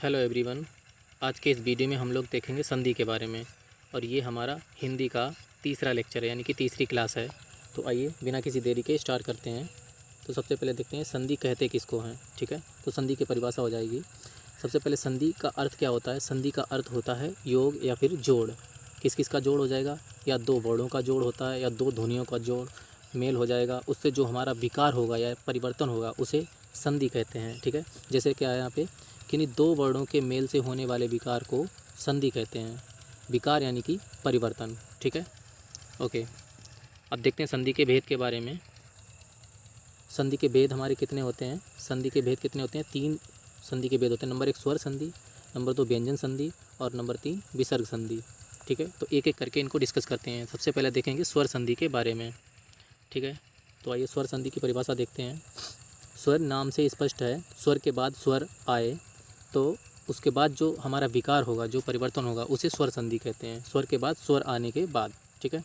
Hello everyone. आज के इस वीडियो में हम लोग देखेंगे संधि के बारे में और ये हमारा हिंदी का तीसरा लेक्चर है, यानी कि तीसरी क्लास है। तो आइए बिना किसी देरी के स्टार्ट करते हैं। तो सबसे पहले देखते हैं संधि कहते किसको हैं। ठीक है, तो संधि की परिभाषा हो जाएगी। सबसे पहले संधि का अर्थ क्या होता है। संधि का अर्थ होता है योग या फिर जोड़। किस किस का जोड़ हो जाएगा, या दो वर्णों का जोड़ होता है या दो ध्वनियों का जोड़ मेल हो जाएगा, उससे जो हमारा विकार होगा या परिवर्तन होगा उसे संधि कहते हैं। ठीक है, जैसे क्या है यहाँ पे, किन्हीं दो वर्णों के मेल से होने वाले विकार को संधि कहते हैं। विकार यानी कि परिवर्तन। ठीक है, ओके। अब देखते हैं संधि के भेद के बारे में। संधि के भेद हमारे कितने होते हैं। संधि के भेद कितने होते हैं, 3 संधि के भेद होते हैं। नंबर 1 स्वर संधि, नंबर 2 व्यंजन संधि और नंबर 3 विसर्ग संधि। ठीक है, तो एक एक करके इनको डिस्कस करते हैं। सबसे पहले देखेंगे स्वर संधि के बारे में। ठीक है, तो आइए स्वर संधि की परिभाषा देखते हैं। स्वर नाम से स्पष्ट है, स्वर के बाद स्वर आए तो उसके बाद जो हमारा विकार होगा, जो परिवर्तन होगा, उसे स्वर संधि कहते हैं। स्वर के बाद स्वर आने के बाद। ठीक है,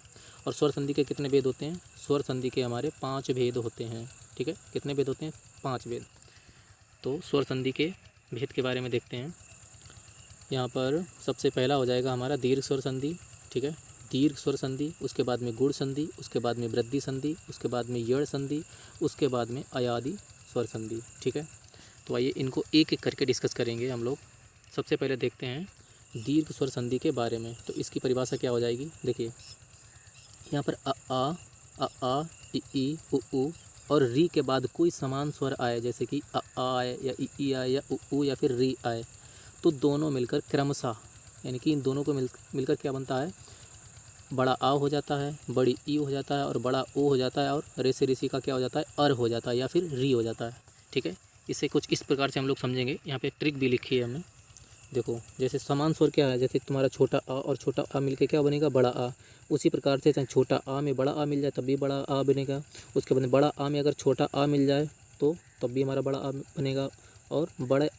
और स्वर संधि के कितने भेद होते हैं। स्वर संधि के हमारे 5 भेद होते हैं। ठीक है, कितने भेद होते हैं, 5 भेद। तो स्वर संधि के भेद के बारे में देखते हैं। यहाँ पर सबसे पहला हो जाएगा हमारा दीर्घ स्वर संधि। ठीक है, दीर्घ स्वर संधि, उसके बाद में गुण संधि, उसके बाद में वृद्धि संधि, उसके बाद में यड़ संधि, उसके बाद में अयादि स्वर संधि। ठीक है, तो आइए इनको एक एक करके डिस्कस करेंगे हम लोग। सबसे पहले देखते हैं दीर्घ स्वर संधि के बारे में। तो इसकी परिभाषा क्या हो जाएगी, देखिए यहाँ पर आ ई उ और री के बाद कोई समान स्वर आए, जैसे कि आ आए या ई आए या उ या फिर री आए, तो दोनों मिलकर क्रमशः, यानी कि इन दोनों को मिलकर क्या बनता है, बड़ा आ हो जाता है, बड़ी ई हो जाता है और बड़ा ओ हो जाता है, और रे से ऋषि का क्या हो जाता है, अर हो जाता है या फिर री हो जाता है। ठीक है, इसे कुछ इस प्रकार से हम लोग समझेंगे। यहाँ पे ट्रिक भी लिखी है हमने, देखो। जैसे समान स्वर क्या है, जैसे तुम्हारा छोटा आ और छोटा आ मिलके क्या बनेगा, बड़ा आ। उसी प्रकार से चाहे छोटा आ में बड़ा आ मिल जाए तब भी बड़ा आ बनेगा। उसके बाद बड़ा आ में अगर छोटा आ मिल जाए तो तब भी हमारा बड़ा आ बनेगा, और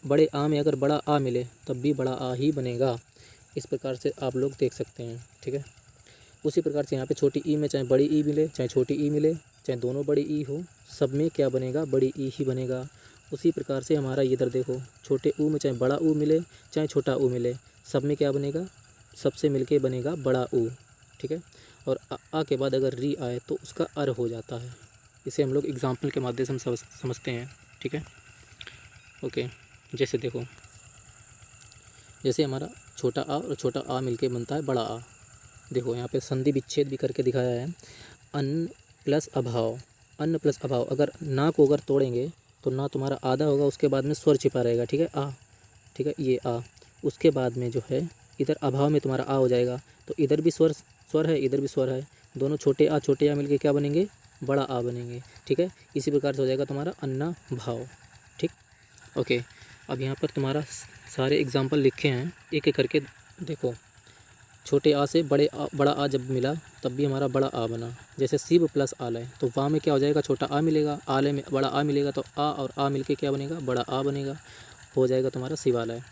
बड़े आ में अगर बड़ा आ मिले तब भी बड़ा आ ही बनेगा। इस प्रकार से आप लोग देख सकते हैं। ठीक है, उसी प्रकार से यहाँ पे छोटी ई में चाहे बड़ी ई मिले चाहे छोटी ई मिले, चाहे दोनों बड़ी ई हो, सब में क्या बनेगा, बड़ी ई ही बनेगा। उसी प्रकार से हमारा इधर देखो, छोटे ऊ में चाहे बड़ा ऊ मिले चाहे छोटा ऊ मिले, सब में क्या बनेगा, सबसे मिलके बनेगा बड़ा ऊ। ठीक है, और आ के बाद अगर री आए तो उसका अर हो जाता है। इसे हम लोग एग्जाम्पल के माध्यम से समझते हैं। ठीक है, ओके। जैसे देखो, जैसे हमारा छोटा आ और छोटा आ मिलके बनता है बड़ा आ। देखो यहाँ पे संधि विच्छेद भी करके दिखाया है। अन्न प्लस अभाव, अन्न प्लस अभाव, अगर ना को अगर तोड़ेंगे तो ना तुम्हारा आधा होगा, उसके बाद में स्वर छिपा रहेगा। ठीक है, आ, ठीक है, ये आ, उसके बाद में जो है इधर अभाव में तुम्हारा आ हो जाएगा, तो इधर भी स्वर है, इधर भी स्वर है, दोनों छोटे आ मिलके क्या बनेंगे, बड़ा आ बनेंगे। ठीक है, इसी प्रकार से हो जाएगा तुम्हारा अन्ना भाव। ठीक, ओके। अब यहाँ पर तुम्हारा सारे एग्जाम्पल लिखे हैं, एक एक करके देखो। छोटे आ से बड़ा आ जब मिला तब भी हमारा बड़ा आ बना। जैसे शिव प्लस आलय, तो वहाँ में क्या हो जाएगा, छोटा आ मिलेगा, आलय में बड़ा आ मिलेगा, तो आ और आ मिलके क्या बनेगा, बड़ा आ बनेगा, हो जाएगा तुम्हारा शिवालय।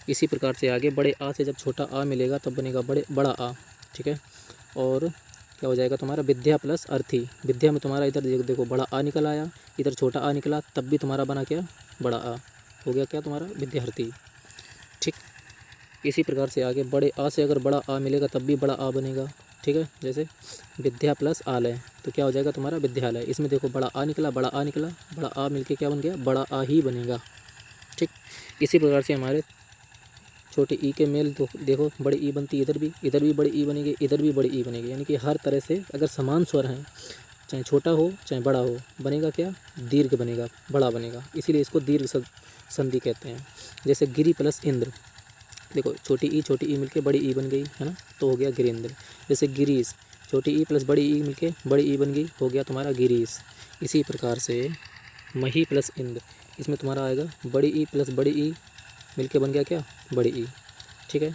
इसी प्रकार से आगे बड़े आ से जब छोटा आ मिलेगा तब बनेगा बड़ा आ। ठीक है, और क्या हो जाएगा तुम्हारा विद्या प्लस अर्थी। विद्या में तुम्हारा इधर देखो बड़ा आ निकल आया, इधर छोटा आ निकला, तब भी तुम्हारा बना क्या, बड़ा आ, हो गया क्या तुम्हारा विद्यार्थी। ठीक, इसी प्रकार से आगे बड़े आ से अगर बड़ा आ मिलेगा तब भी बड़ा आ बनेगा। ठीक है, जैसे विद्या प्लस आलय, तो क्या हो जाएगा तुम्हारा विद्यालय। इसमें देखो बड़ा आ निकला, बड़ा आ निकला, बड़ा आ मिलके क्या बन गया, बड़ा आ ही बनेगा। ठीक, इसी प्रकार से हमारे छोटे ई के मेल देखो बड़ी ई बनती है, इधर भी बड़ी ई बनेगी, इधर भी बड़ी ई बनेगी, यानी कि हर तरह से अगर समान स्वर हैं, चाहे छोटा हो चाहे बड़ा हो, बनेगा क्या, दीर्घ बनेगा, बड़ा बनेगा, इसीलिए इसको दीर्घ संधि कहते हैं। जैसे गिरी प्लस इंद्र, देखो छोटी ई मिलके बड़ी ई बन गई है ना, तो हो गया गिरीन्द्र। जैसे गिरीश, छोटी ई प्लस बड़ी ई मिलके बड़ी ई बन गई, हो गया तुम्हारा गिरीश। इसी प्रकार से मही प्लस इंद्र, इसमें तुम्हारा आएगा बड़ी ई प्लस बड़ी ई मिलके बन गया क्या, बड़ी ई। ठीक है,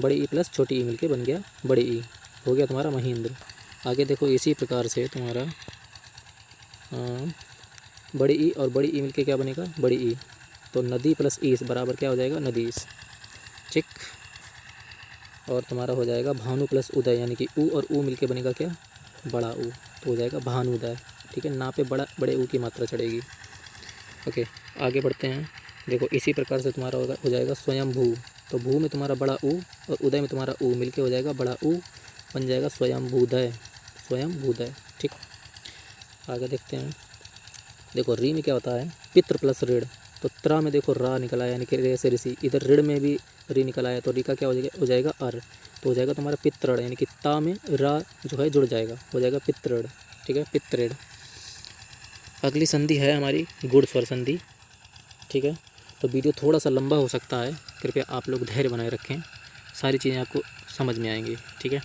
बड़ी ई प्लस छोटी ई मिलके बन गया बड़ी ई, हो गया तुम्हारा महेंद्र। आगे देखो इसी प्रकार से तुम्हारा बड़ी ई और बड़ी ई मिलके क्या बनेगा, बड़ी ई, तो नदी प्लस ईस बराबर क्या हो जाएगा, नदीस। ठीक, और तुम्हारा हो जाएगा भानु प्लस उदय, यानी कि ऊ और ऊ मिलके बनेगा क्या, बड़ा ऊ, तो हो जाएगा भानुदय। ठीक है, ना पे बड़े ऊ की मात्रा चढ़ेगी। ओके, आगे बढ़ते हैं। देखो इसी प्रकार से तुम्हारा हो जाएगा स्वयं भू। तो भू में तुम्हारा बड़ा ऊ और उदय में तुम्हारा ऊ मिलके हो जाएगा बड़ा ऊ, बन जाएगा स्वयं भूदय, स्वयं भूदय। ठीक, आगे देखते हैं। देखो री में क्या होता है, पितृ प्लस ऋण। तो त्रा में देखो रा निकला यानी कि रे से ऋषि, इधर ऋण में भी री निकला है तो री का क्या हो जाएगा अर। तो हो जाएगा तुम्हारा पितृण यानी कि ता में रा जो है जुड़ जाएगा, हो जाएगा पितृण। ठीक है, पितृण। अगली संधि है हमारी गुड़ स्वर संधि। ठीक है, तो वीडियो थोड़ा सा लंबा हो सकता है, कृपया आप लोग धैर्य बनाए रखें, सारी चीज़ें आपको समझ में आएंगी। ठीक है,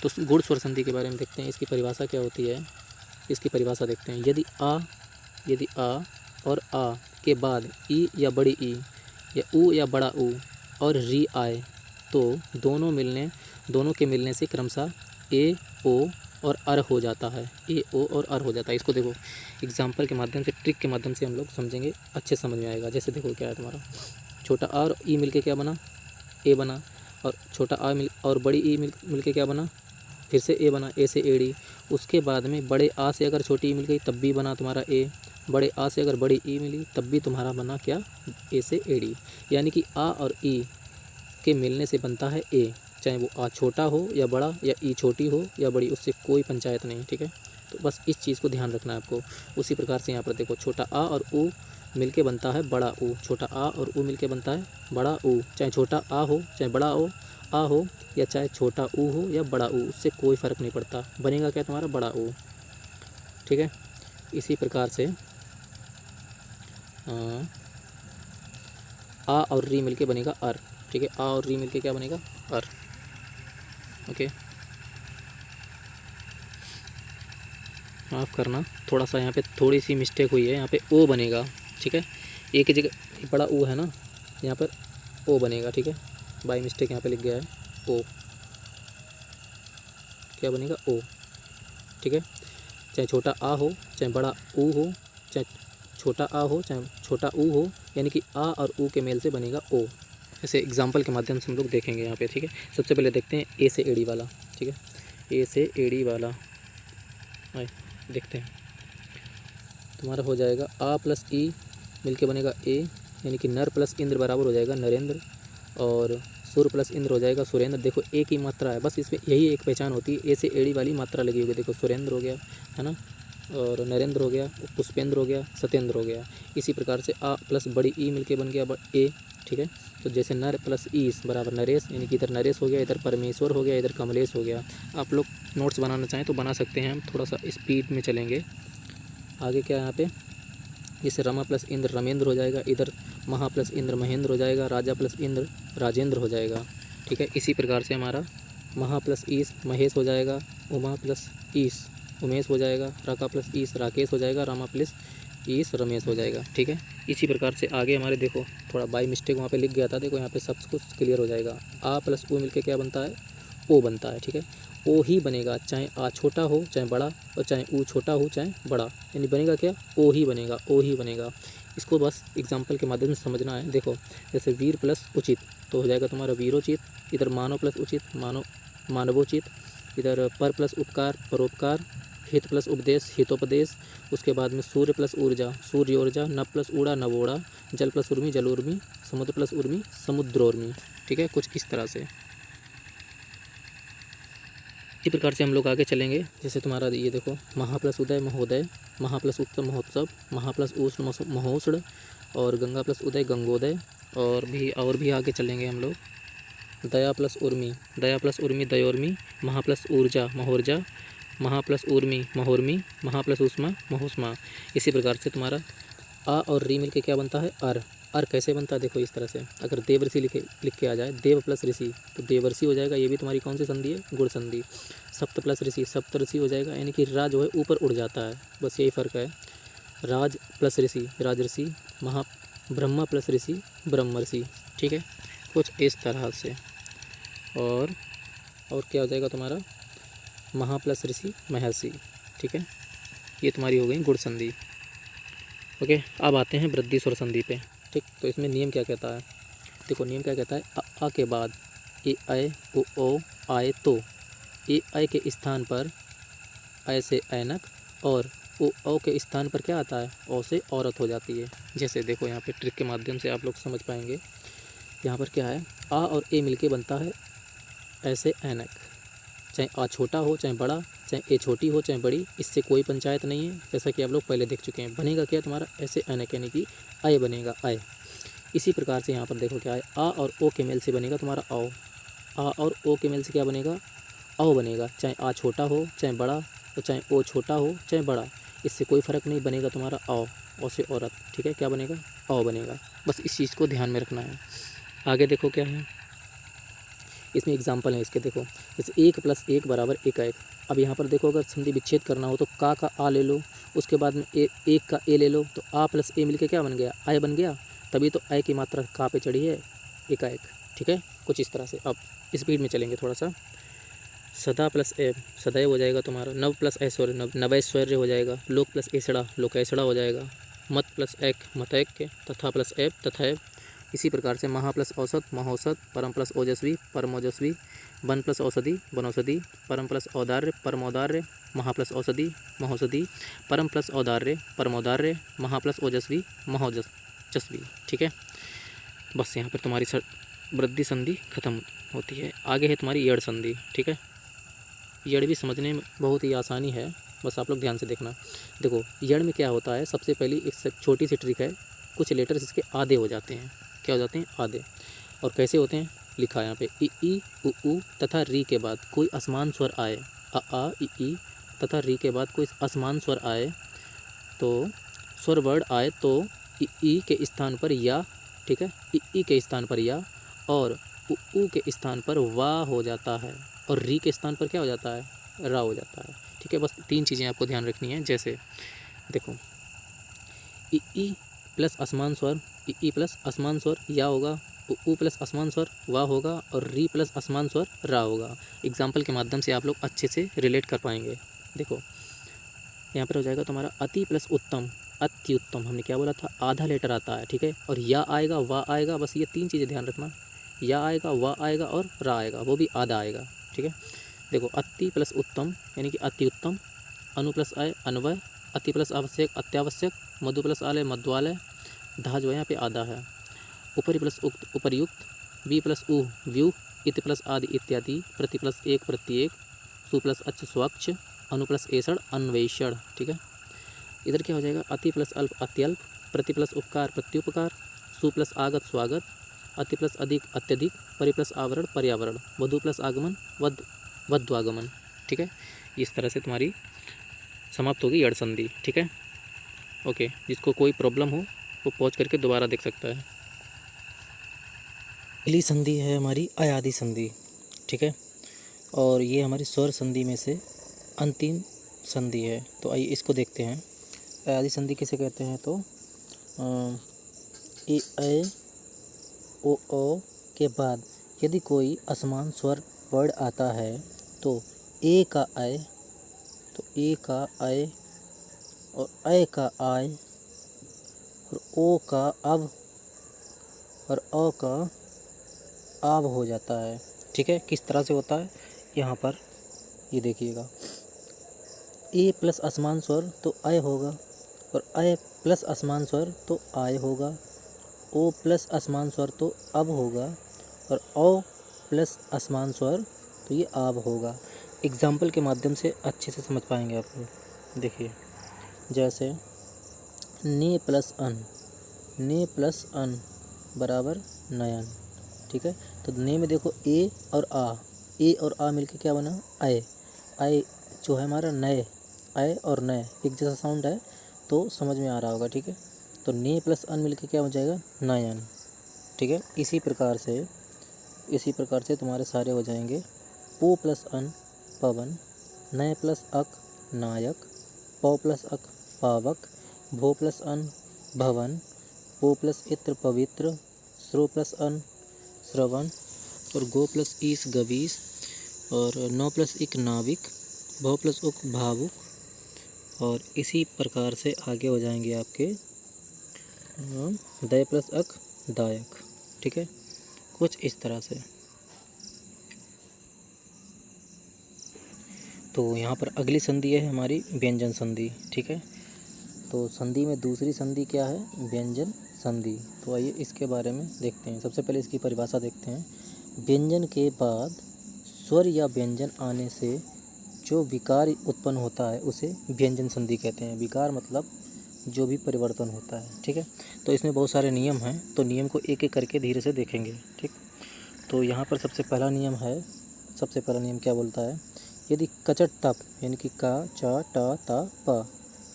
तो गुड़ स्वर संधि के बारे में देखते हैं, इसकी परिभाषा क्या होती है। इसकी परिभाषा देखते हैं। यदि आ और आ के बाद ई या बड़ी ई या ऊ या बड़ा ऊ और री आए तो दोनों के मिलने से क्रमशः ए ओ और अर हो जाता है, ए ओ और अर हो जाता है। इसको देखो एग्जाम्पल के माध्यम से, ट्रिक के माध्यम से हम लोग समझेंगे, अच्छे समझ में आएगा। जैसे देखो क्या है तुम्हारा, छोटा आ और ई मिलके क्या बना, ए बना, और छोटा आ और बड़ी ई मिलके क्या बना, फिर से ए बना, ए से एड़ी। उसके बाद में बड़े आ से अगर छोटी ई मिल गई तब भी बना तुम्हारा ए, बड़े आ से अगर बड़ी ई मिली तब भी तुम्हारा बना क्या, ए से एड़ी। यानी कि आ और ई के मिलने से बनता है ए, चाहे वो आ छोटा हो या बड़ा या ई छोटी हो या बड़ी, उससे कोई पंचायत नहीं। ठीक है, तो बस इस चीज़ को ध्यान रखना है आपको। उसी प्रकार से यहाँ पर देखो छोटा आ और ऊ मिलके बनता है बड़ा ऊ, छोटा आ और ऊ मिलके बनता है बड़ा ऊ। चाहे छोटा आ हो चाहे बड़ा आ हो या चाहे छोटा ऊ हो या बड़ा ऊ, उससे कोई फ़र्क नहीं पड़ता, बनेगा क्या तुम्हारा बड़ा ऊ। ठीक है, इसी प्रकार से आ और री मिलके बनेगा अर। ठीक है, आ और री मिलके क्या बनेगा, अर। ओके, माफ़ करना, थोड़ा सा यहाँ पे थोड़ी सी मिस्टेक हुई है, यहाँ पे ओ बनेगा। ठीक है, ए की जगह बड़ा ओ है ना, यहाँ पर ओ बनेगा। ठीक है, बाई मिस्टेक यहाँ पे लिख गया है ओ, क्या बनेगा ओ। ठीक है, चाहे छोटा आ हो चाहे बड़ा ऊ हो, चाहे छोटा आ हो चाहे छोटा ऊ हो, यानी कि आ और ऊ के मेल से बनेगा ओ। ऐसे एग्जाम्पल के माध्यम से हम लोग देखेंगे यहाँ पे। ठीक है, सबसे पहले देखते हैं ए से एड़ी वाला। ठीक है, ए से एड़ी वाला आए देखते हैं। तुम्हारा हो जाएगा आ प्लस ई मिलके बनेगा ए, यानी कि नर प्लस इंद्र बराबर हो जाएगा नरेंद्र, और सुर प्लस इंद्र हो जाएगा सुरेंद्र। देखो ए की मात्रा है, बस इसमें यही एक पहचान होती है, ए से एड़ी वाली मात्रा लगी होगी। देखो सुरेंद्र हो गया है ना, और नरेंद्र हो गया, पुष्पेंद्र हो गया, सत्येंद्र हो गया। इसी प्रकार से आ प्लस बड़ी ई मिलके बन गया ए। ठीक है, तो जैसे नर प्लस ईस बराबर नरेश, यानी कि इधर नरेश हो गया, इधर परमेश्वर हो गया, इधर कमलेश हो गया। आप लोग नोट्स बनाना चाहें तो बना सकते हैं, हम थोड़ा सा स्पीड में चलेंगे। आगे क्या है यहाँ पे, जैसे रमा प्लस इंद्र रमेंद्र हो जाएगा, इधर महा प्लस इंद्र महेंद्र हो जाएगा, राजा प्लस इंद्र राजेंद्र हो जाएगा। ठीक है, इसी प्रकार से हमारा महा प्लस ईस महेश हो जाएगा, उमा प्लस ईस उमेश हो जाएगा, राका प्लस ईस राकेश हो जाएगा, रामा प्लस ईस रमेश हो जाएगा। ठीक है, इसी प्रकार से आगे हमारे देखो थोड़ा बाई मिस्टेक वहाँ पे लिख गया था, देखो यहाँ पे सब कुछ क्लियर हो जाएगा। आ प्लस ओ मिलके क्या बनता है, ओ बनता है। ठीक है, ओ ही बनेगा, चाहे आ छोटा हो चाहे बड़ा, और चाहे ऊ छोटा हो चाहे बड़ा, यानी बनेगा क्या, ओ ही बनेगा, ओ ही बनेगा। इसको बस एग्जाम्पल के माध्यम से समझना है। देखो जैसे वीर प्लस उचित तो हो जाएगा तुम्हारा वीरोचित, इधर मानव प्लस उचित मानवोचित, इधर पर प्लस उपकार परोपकार, हित प्लस उपदेश हितोपदेश, उसके बाद में सूर्य प्लस ऊर्जा सूर्योर्जा, नभ प्लस ऊड़ा नवोड़ा, जल प्लस उर्मी जलोर्मी, समुद्र प्लस उर्मी समुद्रोर्मी। ठीक है, कुछ इस तरह से। इसी प्रकार से हम लोग आगे चलेंगे। जैसे तुम्हारा ये देखो महा प्लस उदय महोदय, महा प्लस उत्सव महोत्सव, महा प्लस उष्ण महोष्ण, और गंगा प्लस उदय गंगोदय, और भी आगे चलेंगे हम लोग। दया प्लस उर्मी दयोर्मी, महा प्लस ऊर्जा महोर्जा, महा प्लस उर्मी महोर्मी, महा प्लस उष्मा महोष्मा। इसी प्रकार से तुम्हारा आ और री मिल के क्या बनता है, अर। अर कैसे बनता है, देखो इस तरह से, अगर देवर्षि लिख के आ जाए, देव प्लस ऋषि तो देवर्षि हो जाएगा, ये भी तुम्हारी कौन सी संधि है, गुण संधि। सप्त प्लस ऋषि सप्त ऋषि हो जाएगा, यानी कि रा जो है ऊपर उड़ जाता है, बस यही फ़र्क है। राज प्लस ऋषि राजऋषि, महा ब्रह्मा प्लस ऋषि ब्रह्मर्षि। ठीक है, कुछ इस तरह से। और क्या हो जाएगा तुम्हारा, महा प्लस ऋषि महर्षि। ठीक है, ये तुम्हारी हो गई गुण संधि। ओके, अब आते हैं वृद्धि स्वर संधि पे। ठीक, तो इसमें नियम क्या कहता है, देखो नियम क्या कहता है, आ के बाद ए आए ओ आए तो ए आए के स्थान पर ऐ से ऐनक और ओ के स्थान पर क्या आता है, ओ से औरत हो जाती है। जैसे देखो यहाँ पे ट्रिक के माध्यम से आप लोग समझ पाएंगे। यहाँ पर क्या है, आ और ए मिलके बनता है ऐसे ऐनक। चाहे आ छोटा हो चाहे बड़ा, चाहे ए छोटी हो चाहे बड़ी, इससे कोई पंचायत नहीं है, जैसा कि आप लोग पहले देख चुके हैं। बनेगा क्या तुम्हारा, ऐसे ऐनक यानी कि आय बनेगा, आय। इसी प्रकार से यहाँ पर देखो क्या है, आ और ओ के मेल से बनेगा तुम्हारा आओ। आ और ओ के मेल से क्या बनेगा, आओ बनेगा। चाहे आ छोटा हो चाहे बड़ा, तो चाहे ओ छोटा हो चाहे बड़ा, इससे कोई फ़र्क नहीं, बनेगा तुम्हारा आओ। ओ से औरत, ठीक है, क्या बनेगा, आओ बनेगा। बस इस चीज़ को ध्यान में रखना है। आगे देखो क्या है, इसमें एग्जाम्पल है इसके। देखो जैसे 1 + 1 = एकाएक। अब यहाँ पर देखो, अगर संधि विच्छेद करना हो तो का आ ले लो, उसके बाद में एक का ए ले लो, तो आ प्लस ए मिलके क्या बन गया, आय बन गया। तभी तो आय की मात्रा का पे चढ़ी है, एकाएक। ठीक है, कुछ इस तरह से। अब स्पीड में चलेंगे थोड़ा सा। सदा प्लस ए सदैव हो जाएगा तुम्हारा। नव प्लस ऐश्वर्य नवैश्वर्य हो जाएगा। लोक प्लस ऐसड़ा लोकैसड़ा हो जाएगा। मत प्लस एक मतैक के। तथा प्लस एब तथैव। इसी प्रकार से महा प्लस औसत महौसत। परम प्लस ओजस्वी परमोजस्वी। वन प्लस औषधि वनौषधि। परम प्लस औदार्य परमौदार्य। महा प्लस औषधि महौषधि। परम प्लस औदार्य परमौदार्य। महा प्लस ओजस्वी महौजस्वी। ठीक है, बस यहाँ पर तुम्हारी वृद्धि संधि खत्म होती है। आगे है तुम्हारी यड़ संधि। ठीक है, यड़ भी समझने में बहुत ही आसानी है, बस आप लोग ध्यान से देखना। देखो यड़ में क्या होता है, सबसे पहली एक छोटी सी ट्रिक है। कुछ लेटर्स इसके आधे हो जाते हैं। क्या हो जाते हैं, आधे। और कैसे होते हैं, लिखा है यहाँ पे, ई उ तथा री के बाद कोई असमान स्वर आए। आ ई तथा री के बाद कोई असमान स्वर आए, तो स्वर वर्ड आए तो ई के स्थान पर या, ठीक है, ई के स्थान पर या, और उ के स्थान पर वाह हो जाता है, और री के स्थान पर क्या हो जाता है, रा हो जाता है। ठीक है, बस 3 चीज़ें आपको ध्यान रखनी है। जैसे देखो, ई प्लस असमान स्वर, ई प्लस असमान स्वर या होगा, उ प्लस असमान स्वर वाह होगा, और री प्लस असमान स्वर रा होगा। एग्जाम्पल के माध्यम से आप लोग अच्छे से रिलेट कर पाएंगे। देखो यहाँ पर हो जाएगा तुम्हारा अति प्लस उत्तम, अति उत्तम। हमने क्या बोला था, आधा लेटर आता है। ठीक है, और या आएगा वाह आएगा, बस ये 3 चीज़ें ध्यान रखना। या आएगा वाह आएगा और रा आएगा, वो भी आधा आएगा। ठीक है, देखो अति प्लस उत्तम यानी कि अति उत्तम। अनु प्लस आय अन्वय। अति प्लस आवश्यक अत्यावश्यक। मधु प्लस आलय मध्वालय। धा जो है यहाँ पे आधा है। उपरि प्लस उक्त उपर्युक्त। वी प्लस उ व्यू। इति प्लस आदि इत्यादि। प्रति प्लस एक प्रत्येक। सु प्लस अच्छ स्वच्छ। अनु प्लस ऐसड़ अन्वेषण। ठीक है, इधर क्या हो जाएगा, अति प्लस अल्प अत्यल्प। प्रति प्लस उपकार प्रत्युपकार। सु प्लस आगत स्वागत। अति प्लस अधिक अत्यधिक। परि प्लस आवरण पर्यावरण। वधु प्लस आगमन वध्वागमन। ठीक है, इस तरह से तुम्हारी समाप्त होगी यड़ संधि। ठीक है, ओके। जिसको कोई प्रॉब्लम हो वो पॉज करके दोबारा देख सकता है। अगली संधि है हमारी अयादि संधि। ठीक है, और ये हमारी स्वर संधि में से अंतिम संधि है। तो आइए इसको देखते हैं। अयादि संधि किसे कहते हैं, तो ए ओ के बाद यदि कोई असमान स्वर वर्ड आता है तो ए का आय, तो ए का आय और अय का आय और ओ का अब और अ का आब हो जाता है। ठीक है, किस तरह से होता है, यहाँ पर ये देखिएगा। ए प्लस असमान स्वर तो अय होगा, और अय प्लस असमान स्वर तो आय होगा। ओ प्लस असमान स्वर तो अब होगा, और ओ प्लस असमान स्वर तो ये आब होगा। एग्जाम्पल के माध्यम से अच्छे से समझ पाएंगे आप लोग। देखिए जैसे ने प्लस अन बराबर नयन। ठीक है, तो ने में देखो ए और आ मिलके क्या बना, आय। आय जो है हमारा नए, आय और नए एक जैसा साउंड है, तो समझ में आ रहा होगा। ठीक है, तो ने प्लस अन मिलके क्या हो जाएगा, नयन। ठीक है, इसी प्रकार से तुम्हारे सारे हो जाएंगे। पो प्लस अन पवन। नय प्लस अक नायक। पौ प्लस अक पावक। भो प्लस अन भवन। पो प्लस इत्र पवित्र। श्रो प्लस अन श्रवण। और गो प्लस ईस गवीस। और नौ प्लस इक नाविक। भौ प्लस उक भावुक। और इसी प्रकार से आगे हो जाएंगे आपके दय प्लस अक दायक। ठीक है, कुछ इस तरह से। तो यहाँ पर अगली संधि है हमारी व्यंजन संधि। ठीक है, तो संधि में दूसरी संधि क्या है? व्यंजन संधि। तो आइए इसके बारे में देखते हैं। सबसे पहले इसकी परिभाषा देखते हैं। व्यंजन के बाद स्वर या व्यंजन आने से जो विकार उत्पन्न होता है उसे व्यंजन संधि कहते हैं। विकार मतलब जो भी परिवर्तन होता है। ठीक है, तो इसमें बहुत सारे नियम हैं, तो नियम को एक एक करके धीरे से देखेंगे। ठीक, तो यहाँ पर सबसे पहला नियम क्या बोलता है? यदि कचट तप यानी कि का चा टा ता पा,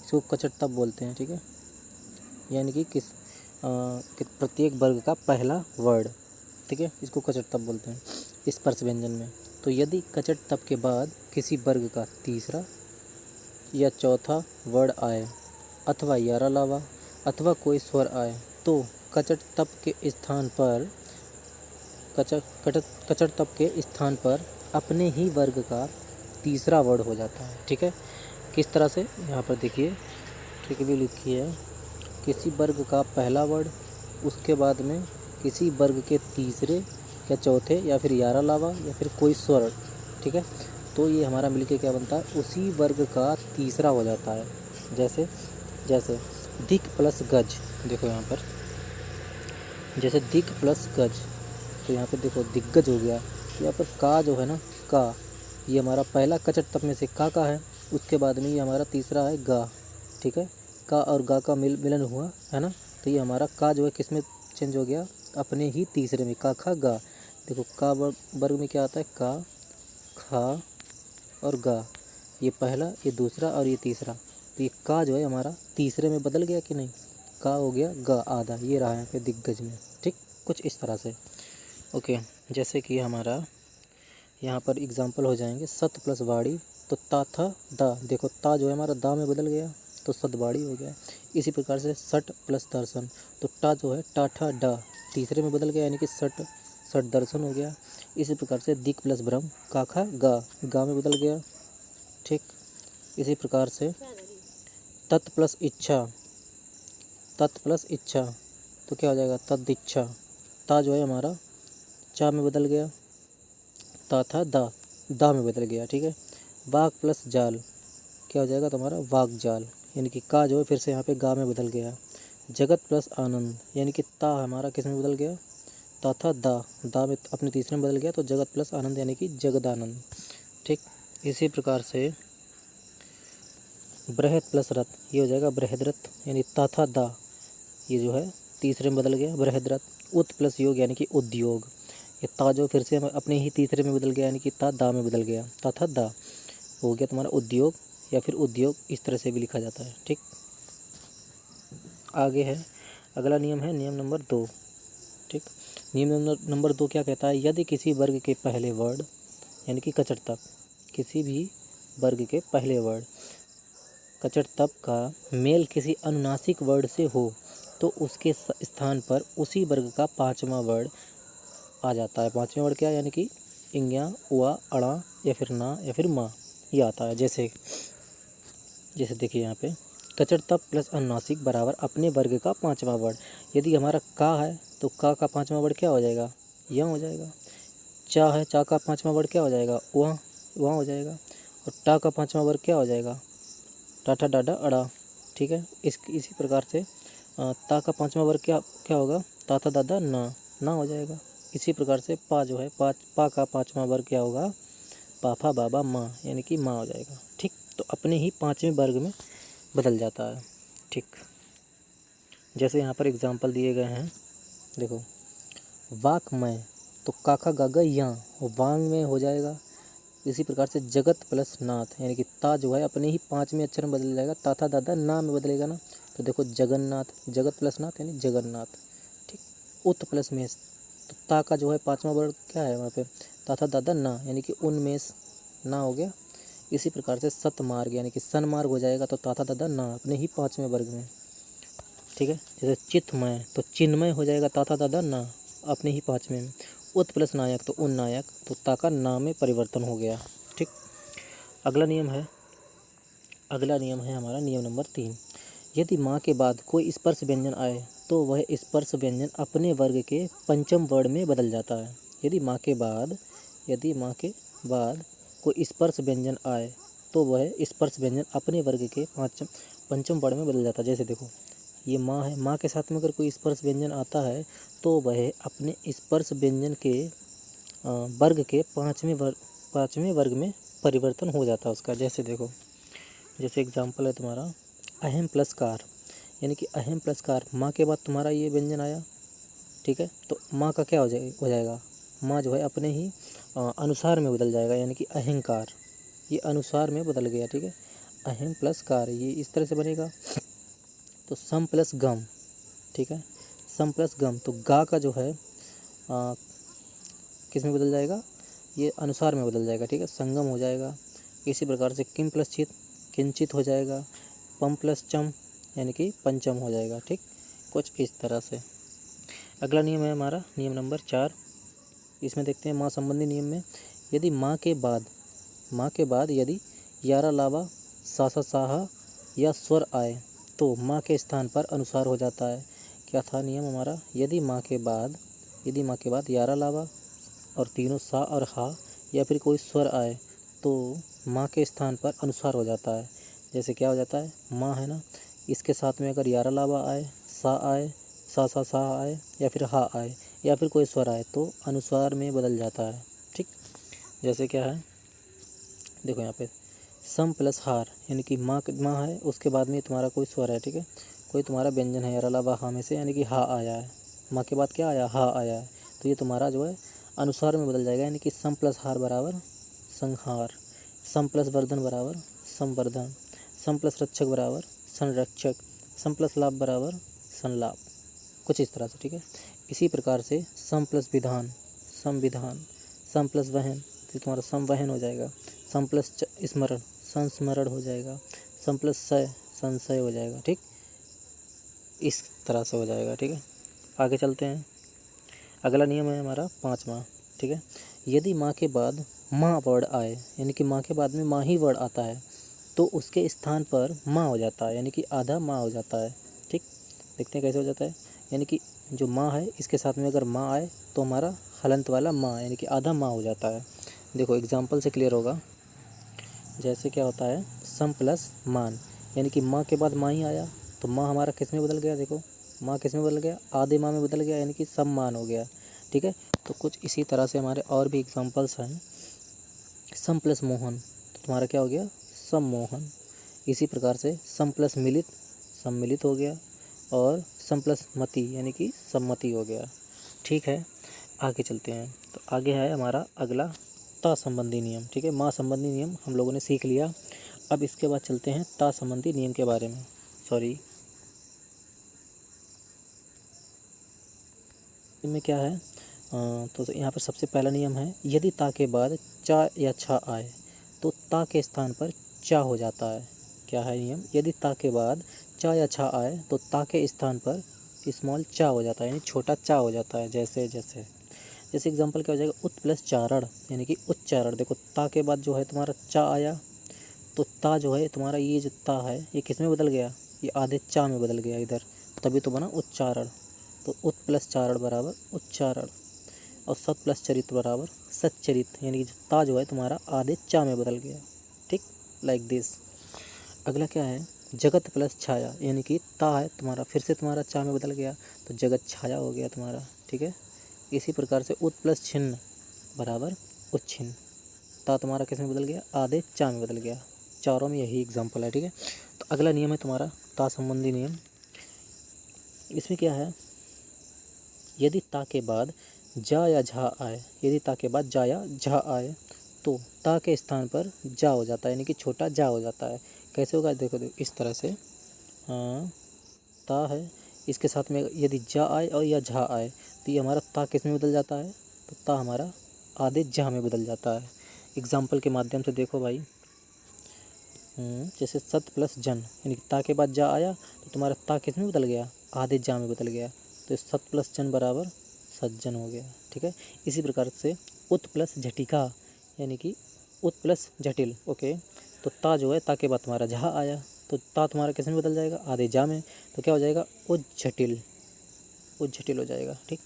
इसको कचट तप बोलते हैं। ठीक है, यानी कि कि प्रत्येक वर्ग का पहला वर्ड। ठीक है, इसको कचट तप बोलते हैं स्पर्श व्यंजन में। तो यदि कचट तप के बाद किसी वर्ग का तीसरा या चौथा वर्ड आए अथवा यारा लावा अथवा कोई स्वर आए तो कचट तप के स्थान पर अपने ही वर्ग का तीसरा वर्ड हो जाता है। ठीक है, किस तरह से? यहाँ पर देखिए, ठीक भी लिखी है, किसी वर्ग का पहला वर्ड, उसके बाद में किसी वर्ग के तीसरे या चौथे या फिर यारा लावा या फिर कोई स्वर। ठीक है, तो ये हमारा मिलके क्या बनता है? उसी वर्ग का तीसरा हो जाता है। जैसे दिक प्लस गज, देखो यहाँ पर जैसे दिक प्लस गज, तो यहाँ पर देखो दिग्गज हो गया। यहाँ पर का जो है ना, का, ये हमारा पहला कचट तप में से का है, उसके बाद में ये हमारा तीसरा है गा। ठीक है, का और गा का मिलन हुआ है ना, तो ये हमारा का जो है किस में चेंज हो गया? अपने ही तीसरे में, का खा गा। देखो का वर्ग में क्या आता है? का, खा और गा, ये पहला, ये दूसरा और ये तीसरा। तो ये का जो है हमारा तीसरे में बदल गया कि नहीं? का हो गया गा आधा, ये रहा है पे दिग्गज में। ठीक, कुछ इस तरह से। ओके, जैसे कि हमारा यहाँ पर एग्जाम्पल हो जाएंगे। सत प्लस वाड़ी, तो ता था दा, देखो ता जो है हमारा दा में बदल गया तो सतवाड़ी हो गया। इसी प्रकार से सट प्लस दर्शन, तो टा जो है टाठा डा, तीसरे में बदल गया यानी कि सट दर्शन हो गया। इसी प्रकार से दिक प्लस भ्रम, काखा गा में बदल गया। ठीक, इसी प्रकार से तत् प्लस इच्छा, तो क्या हो जाएगा? तद्इच्छा, ता जो है हमारा चा में बदल गया, ता था दा में बदल गया। ठीक है, वाग प्लस जाल, क्या हो जाएगा तुम्हारा? वाग जाल, यानी कि का जो है फिर से यहाँ पे गा में बदल गया। जगत प्लस आनंद, यानी कि ता हमारा किस में बदल गया? ता था दा में अपने तीसरे में बदल गया, तो जगत प्लस आनंद यानी कि जगदानंद। ठीक, इसी प्रकार से बृहद प्लस रथ, ये हो जाएगा बृहदरथ, यानी ता था दा, ये जो है तीसरे में बदल गया बृहदरथ। उत प्लस योग यानी कि उद्योग, ये ता जो फिर से अपने ही तीसरे में बदल गया यानी कि ता दा में बदल गया, ता था दा हो गया तुम्हारा उद्योग या फिर उद्योग, इस तरह से भी लिखा जाता है। ठीक, आगे है अगला नियम है नियम नंबर 2। ठीक, नियम नंबर 2 क्या कहता है? यदि किसी वर्ग के पहले वर्ड यानी कि कचट तप, किसी भी वर्ग के पहले वर्ड कचट तप का मेल किसी अनुनासिक वर्ड से हो तो उसके स्थान पर उसी वर्ग का पांचवा वर्ड आ जाता है। पांचवा वर्ड क्या? यानी कि इंग्या, उआ, अड़ा या फिर ना या फिर माँ, ये आता है। जैसे देखिए यहाँ पे कचट तप प्लस अनुनासिक बराबर अपने वर्ग का पांचवा वर्ड। यदि हमारा का है तो का पांचवा वर्ड क्या हो जाएगा? या हो जाएगा। चा है, चा का पांचवा वर्ड क्या हो जाएगा? वहाँ हो जाएगा। और टा का पांचवा वर्ग क्या हो जाएगा? टाठा डाडा अड़ा। ठीक है, इसी प्रकार से ता का पांचवा वर्ग क्या होगा? ताथा दादा ना हो जाएगा। इसी प्रकार से पा जो है पा का पांचवा वर्ग क्या होगा? पाफा बाबा माँ, यानी कि माँ हो जाएगा। ठीक, तो अपने ही पांचवें वर्ग में बदल जाता है। ठीक, जैसे यहाँ पर एग्जाम्पल दिए गए हैं, देखो वाक में, तो काखा गागा यहाँ वांग में हो जाएगा। इसी प्रकार से जगत प्लस नाथ, यानी कि ता जो है अपने ही पांचवें अक्षर में बदल जाएगा, ताथा दादा ना में बदलेगा ना, तो देखो जगन्नाथ, जगत प्लस नाथ यानी जगन्नाथ। ठीक, उत प्लस मेष, तो ता का जो है पांचवा वर्ड क्या है वहाँ पे? ताथा दादा ना, यानी कि उनमेष ना हो गया। इसी प्रकार से सतमार्ग यानी कि सनमार्ग हो जाएगा, तो ताथा दादा ना अपने ही पांचवें वर्ग में। ठीक है, जैसे चित्तमय, तो चिन्मय हो जाएगा, ताथा दादा ना अपने ही पांचवें में। उत प्लस नायक, तो उन नायक, तो ता का ना में परिवर्तन हो गया। ठीक, अगला नियम है हमारा नियम नंबर 3। यदि माँ के बाद कोई स्पर्श व्यंजन आए तो वह स्पर्श व्यंजन अपने वर्ग के पंचम वर्ण में बदल जाता है। यदि माँ के बाद कोई स्पर्श व्यंजन आए तो वह स्पर्श व्यंजन अपने वर्ग के पंचम वर्ण में बदल जाता है। जैसे देखो ये माँ है, माँ के साथ में अगर कोई स्पर्श व्यंजन आता है तो वह अपने स्पर्श व्यंजन के वर्ग के पाँचवें वर्ग में परिवर्तन हो जाता है उसका। जैसे देखो, जैसे एग्जाम्पल है तुम्हारा अहम प्लस कार, यानी कि अहम प्लस कार, माँ के बाद तुम्हारा ये व्यंजन आया, ठीक है, तो माँ का क्या हो जाएगा, माँ जो है अपने ही अनुसार में बदल जाएगा, यानी कि अहंकार, ये अनुसार में बदल गया, ठीक है। अहम प्लस कार ये इस तरह से बनेगा। तो सम प्लस गम, ठीक है, सम प्लस गम, तो गा का जो है किस में बदल जाएगा, ये अनुसार में बदल जाएगा, ठीक है, संगम हो जाएगा। इसी प्रकार से किम प्लस चित किंचित हो जाएगा। पम प्लस चम यानी कि पंचम हो जाएगा, ठीक, कुछ इस तरह से। अगला नियम है हमारा नियम नंबर 4। इसमें देखते हैं माँ संबंधी नियम में, यदि माँ के बाद यदि यारा लावा सासा साहा या स्वर आए तो माँ के स्थान पर अनुसार हो जाता है। क्या था नियम हमारा, यदि माँ के बाद यारा लावा और तीनों सा और हा या फिर कोई स्वर आए तो माँ के स्थान पर अनुसार हो जाता है। जैसे क्या हो जाता है, माँ है ना, इसके साथ में अगर यारा लावा आए, सा आए, सा आए या फिर हा आए या फिर कोई स्वर आए तो अनुस्वार में बदल जाता है, ठीक। जैसे क्या है, देखो यहाँ पे सम प्लस हार, यानी कि माँ है, उसके बाद में तुम्हारा कोई स्वर है, ठीक है, कोई तुम्हारा व्यंजन है यारा लावा हा में से, यानी कि हा आया है, माँ के बाद क्या आया, हा आया है, तो ये तुम्हारा जो है अनुसार में बदल जाएगा, यानी कि सम प्लस हार बराबर संहार, सम प्लस वर्धन बराबर संवर्धन, सम प्लस रक्षक बराबर संरक्षक, सम प्लस लाभ बराबर संलाभ, कुछ इस तरह से, ठीक है। इसी प्रकार से सम प्लस विधान संविधान, सम प्लस वहन तो तुम्हारा संवहन हो जाएगा, सम प्लस स्मरण संस्मरण हो जाएगा, सम प्लस सय संशय हो जाएगा, ठीक, इस तरह से हो जाएगा, ठीक है। आगे चलते हैं। अगला नियम है हमारा 5वां, ठीक है, यदि माँ के बाद माँ वर्ड आए, यानी कि माँ के बाद में माँ ही वर्ड आता है तो उसके स्थान पर माँ हो जाता है, यानी कि आधा माँ हो जाता है, ठीक। देखते हैं कैसे हो जाता है, यानी कि जो माँ है इसके साथ में अगर माँ आए तो हमारा हलंत वाला माँ, यानी कि आधा माँ हो जाता है। देखो एग्जाम्पल से क्लियर होगा। जैसे क्या होता है, सम प्लस मान, यानी कि माँ के बाद माँ ही आया तो माँ हमारा किस में बदल गया, देखो माँ किस में बदल गया, आधे माँ में बदल गया, यानी कि सम मान हो गया, ठीक है। तो कुछ इसी तरह से हमारे और भी एग्जांपल्स हैं। सम प्लस मोहन तो तुम्हारा क्या हो गया, सम्मोहन। इसी प्रकार से सम प्लस मिलित सम्मिलित हो गया, और सम प्लस मति यानी कि सम्मति हो गया, ठीक है। आगे चलते हैं। तो आगे है हमारा अगला ता संबंधी नियम, ठीक है, माँ संबंधी नियम हम लोगों ने सीख लिया। अब इसके बाद चलते हैं ता संबंधी नियम के बारे में। इनमें क्या है, तो यहाँ पर सबसे पहला नियम है, यदि ता के बाद चा या छा आए तो ता के स्थान पर चा हो जाता है। क्या है नियम, यदि ता के बाद चा या छा आए तो ता के स्थान पर स्मॉल चा हो जाता है, यानी छोटा चा हो जाता है। जैसे एग्जांपल क्या हो जाएगा, उत प्लस चारण यानी कि उच्चारण। देखो ता के बाद जो है तुम्हारा चा आया तो ता जो है तुम्हारा ये जो ता है ये किस में बदल गया, ये आधे चा में बदल गया इधर, तभी तो बना उच्चारण। तो उत प्लस चारण बराबर उच्चारण, और सत प्लस चरित बराबर सच्चरित, यानी कि ता जो है तुम्हारा आधे चा में बदल गया, ठीक, लाइक दिस। अगला क्या है, जगत प्लस छाया, यानी कि ता है तुम्हारा फिर से तुम्हारा चा में बदल गया तो जगत छाया हो गया तुम्हारा, ठीक है। इसी प्रकार से उत प्लस छिन्न बराबर उच्छिन्न, ता तुम्हारा किस में बदल गया, आधे चा में बदल गया। चारों में यही एग्जाम्पल है, ठीक है। तो अगला नियम है तुम्हारा ता संबंधी नियम। इसमें क्या है, यदि ता के बाद जा या झा आए, यदि ता के बाद जा या झा आए तो ता के स्थान पर जा हो जाता है, यानी कि छोटा जा हो जाता है। कैसे होगा, देखो इस तरह से, ता है इसके साथ में यदि जा आए और या झा आए तो ये हमारा ता किस में बदल जाता है, तो ता हमारा आधे जा में बदल जाता है। एग्जाम्पल के माध्यम से देखो भाई, जैसे सत प्लस जन, यानी कि ता के बाद जा आया तो तुम्हारा ता किस में बदल गया, आधे जा में बदल गया, तो सत प्लस जन बराबर सज्जन हो गया, ठीक है। इसी प्रकार से उत प्लस झटिका, यानी कि उत प्लस जटिल, ओके, तो ता जो है ता के बाद तुम्हारा झा आया तो ता तुम्हारा किस में बदल जाएगा, आधे जा में, तो क्या हो जाएगा, उज्झटिल हो जाएगा, ठीक।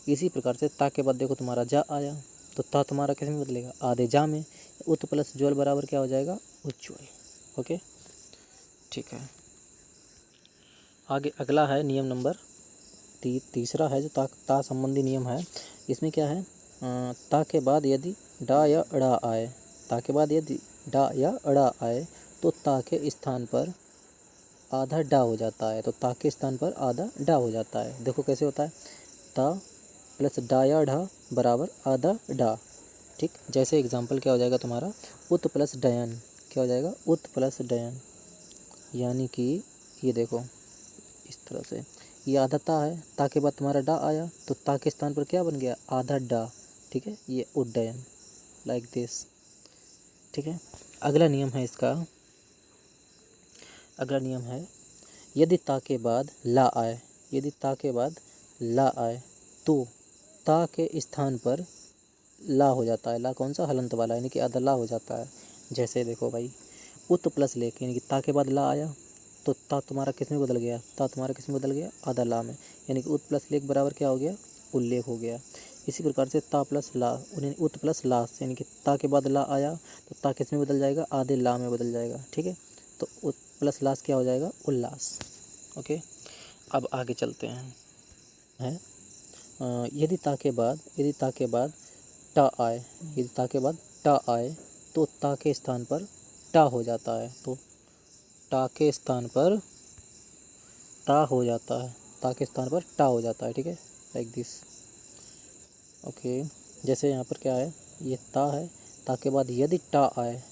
इसी प्रकार से ता के बाद देखो तुम्हारा जा आया तो ता तुम्हारा किस में बदलेगा, आधे जा में, उत प्लस ज्वल बराबर क्या हो जाएगा, उज्ज्वल। ओके, ठीक है। आगे अगला है नियम नंबर तीसरा है जो ता संबंधी नियम है। इसमें क्या है, ता के बाद यदि डा या अड़ा आए, ता के बाद यदि डा या अड़ा आए तो ता के स्थान पर आधा डा हो जाता है। तो ता के स्थान पर आधा डा हो जाता है। देखो कैसे होता है, ता प्लस डा या ढा बराबर आधा डा। ठीक, जैसे एग्जाम्पल क्या हो जाएगा तुम्हारा, उत प्लस डयन, क्या हो जाएगा, उत प्लस डयन, यानी कि ये देखो इस तरह से, ये आधा ता है, ता के बाद तुम्हारा डा आया तो ता के स्थान पर क्या बन गया, आधा डा। ठीक है, ये उड्डयन, लाइक दिस। ठीक है, अगला नियम है इसका, अगला नियम है यदि ता के बाद ला आए, यदि ता के बाद ला आए तो ता के स्थान पर ला हो जाता है। ला कौन सा, हलंत वाला, यानी कि आधा ला हो जाता है। जैसे देखो भाई, उत प्लस लेक, यानी कि ता के बाद ला आया तो ता तुम्हारा किस में बदल गया, ता तुम्हारा किस में बदल गया, आधा ला में, यानी कि उत प्लस लेक बराबर क्या हो गया, उल्लेख हो गया। इसी प्रकार से ता प्लस ला, उत प्लस लास, यानी कि ता के बाद ला आया तो ता किस में बदल जाएगा, आधे ला में बदल जाएगा। ठीक है, तो उत प्लस लास क्या हो जाएगा, उल्लास। ओके, अब आगे चलते हैं। यदि ता के बाद टा आए, यदि ता के बाद टा आए तो ता के स्थान पर टा हो जाता है। तो टा के स्थान पर ता हो जाता है, ता के स्थान पर टा हो जाता है। ठीक है, लाइक दिस। ओके, जैसे यहाँ पर क्या है, ये ता है, ता के बाद यदि टा आए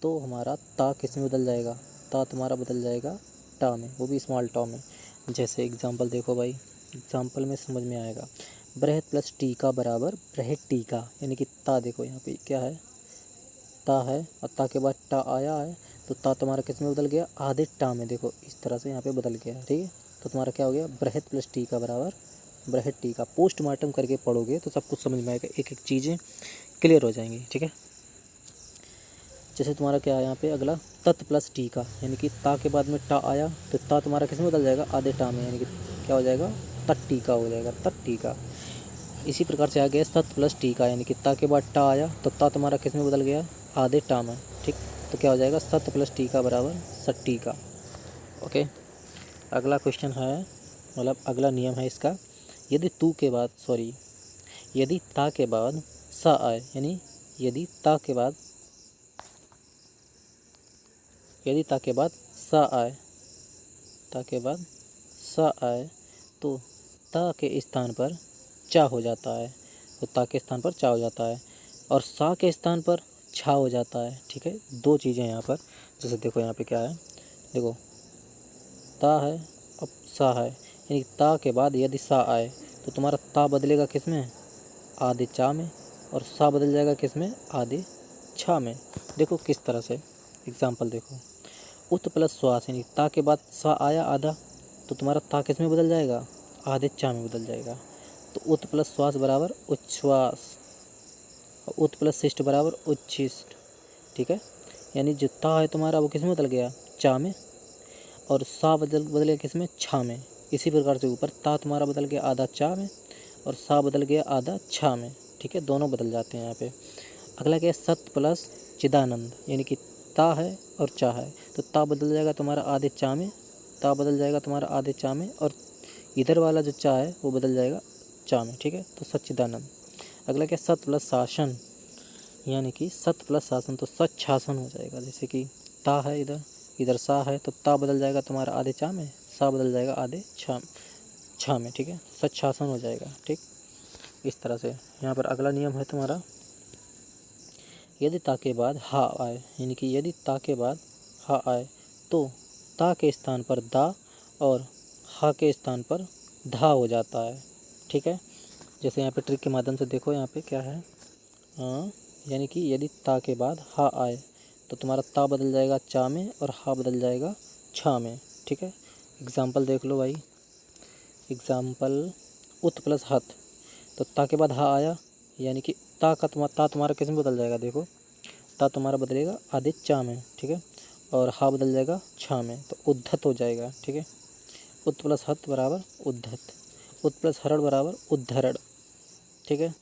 तो हमारा ता किस में बदल जाएगा, ता तुम्हारा बदल जाएगा टा में, वो भी स्मॉल टा में। जैसे एग्जांपल देखो भाई, एग्जांपल में समझ में आएगा, बृहद प्लस टीका बराबर बृहद टीका, यानी कि ता देखो यहाँ पे क्या है, ता है और ता के बाद टा आया है तो ता तुम्हारा किस में बदल गया, आधे टा में। देखो इस तरह से यहाँ पे बदल गया। ठीक है, तो तुम्हारा क्या हो गया, बृहद प्लस टीका बराबर बृहद टीका। पोस्टमार्टम करके पढ़ोगे तो सब कुछ समझ में आएगा, एक एक चीज़ें क्लियर हो जाएंगी। ठीक है, जैसे तुम्हारा क्या है यहाँ पे अगला, तत् प्लस टीका, यानी कि ता के बाद में टा आया तो ता तुम्हारा किस में बदल जाएगा, आधे टा में, यानी कि क्या हो जाएगा, तत् टीका हो जाएगा, तत् टीका। इसी प्रकार से आ गया सत प्लस टीका, यानी कि ता के बाद टा आया तो ता तुम्हारा किस में बदल गया, आधे टा में। ठीक, तो क्या हो जाएगा, सत प्लस टीका बराबर सत टीका। ओके, अगला क्वेश्चन है, मतलब अगला नियम है इसका, यदि तू के बाद यदि ता के बाद सा आए, यानी यदि ता के बाद सा आए, ता के बाद सा आए तो ता के स्थान पर चा हो जाता है। तो ता के स्थान पर चा हो जाता है और सा के स्थान पर छा हो जाता है। ठीक है, दो चीज़ें यहाँ पर, जैसे देखो यहाँ पे क्या है, देखो ता है अब सा है, यानी ता के बाद यदि सा आए तो तुम्हारा ता बदलेगा किस में, आधे चा में, और सा बदल जाएगा किस में, आधे छा में। देखो किस तरह से, एग्जाम्पल देखो, उत प्लस श्वास, यानी ता के बाद सा आया आधा तो तुम्हारा ता किस में बदल जाएगा, आधे चा में बदल जाएगा। तो उत प्लस श्वास बराबर उच्छ्वास, उत प्लस शिष्ट बराबर उच्छिष्ट। ठीक है, यानी जो ता है तुम्हारा वो किस में बदल गया, चा में, और सा बदल गया किस में, छा में। इसी प्रकार से ऊपर ता तुम्हारा बदल गया आधा चा में और सा बदल गया आधा छा में। ठीक है, दोनों बदल जाते हैं यहाँ पे। अगला क्या है, सत प्लस चिदानंद, यानी कि ता है और चा है तो ता बदल जाएगा तुम्हारा आधे चा में, ता बदल जाएगा तुम्हारा आधे चा में, और इधर वाला जो चा है वो बदल जाएगा चा में। ठीक है, तो सच्चिदानंद। अगला क्या, सत प्लस शासन, यानी कि सत प्लस शासन तो सच शासन हो जाएगा। जैसे कि ता है इधर सा है तो ता बदल जाएगा तुम्हारा आधे चा में, सा बदल जाएगा आधे छा में। ठीक है, सच शासन हो जाएगा। ठीक, इस तरह से यहाँ पर अगला नियम है तुम्हारा, यदि ता के बाद हा आए, यानी कि यदि ता के बाद हा आए तो ता के स्थान पर दा और हा के स्थान पर धा हो जाता है। ठीक है, जैसे यहाँ पे ट्रिक के माध्यम से देखो, यहाँ पे क्या है, यानी कि यदि ता के बाद हा आए तो तुम्हारा ता बदल जाएगा चा में और हा बदल जाएगा छा में। ठीक है, एग्जाम्पल देख लो भाई, एग्जाम्पल उत प्लस हत, तो ता के बाद हा आया, यानी कि ता तुम्हारा किस में बदल जाएगा, देखो ता तुम्हारा बदलेगा आधे चा में। ठीक है, और हा बदल जाएगा छा में, तो उद्धत हो जाएगा। ठीक है, उत प्लस हत बराबर उद्धत, उत प्लस हरण बराबर उद्धरण। ठीक है,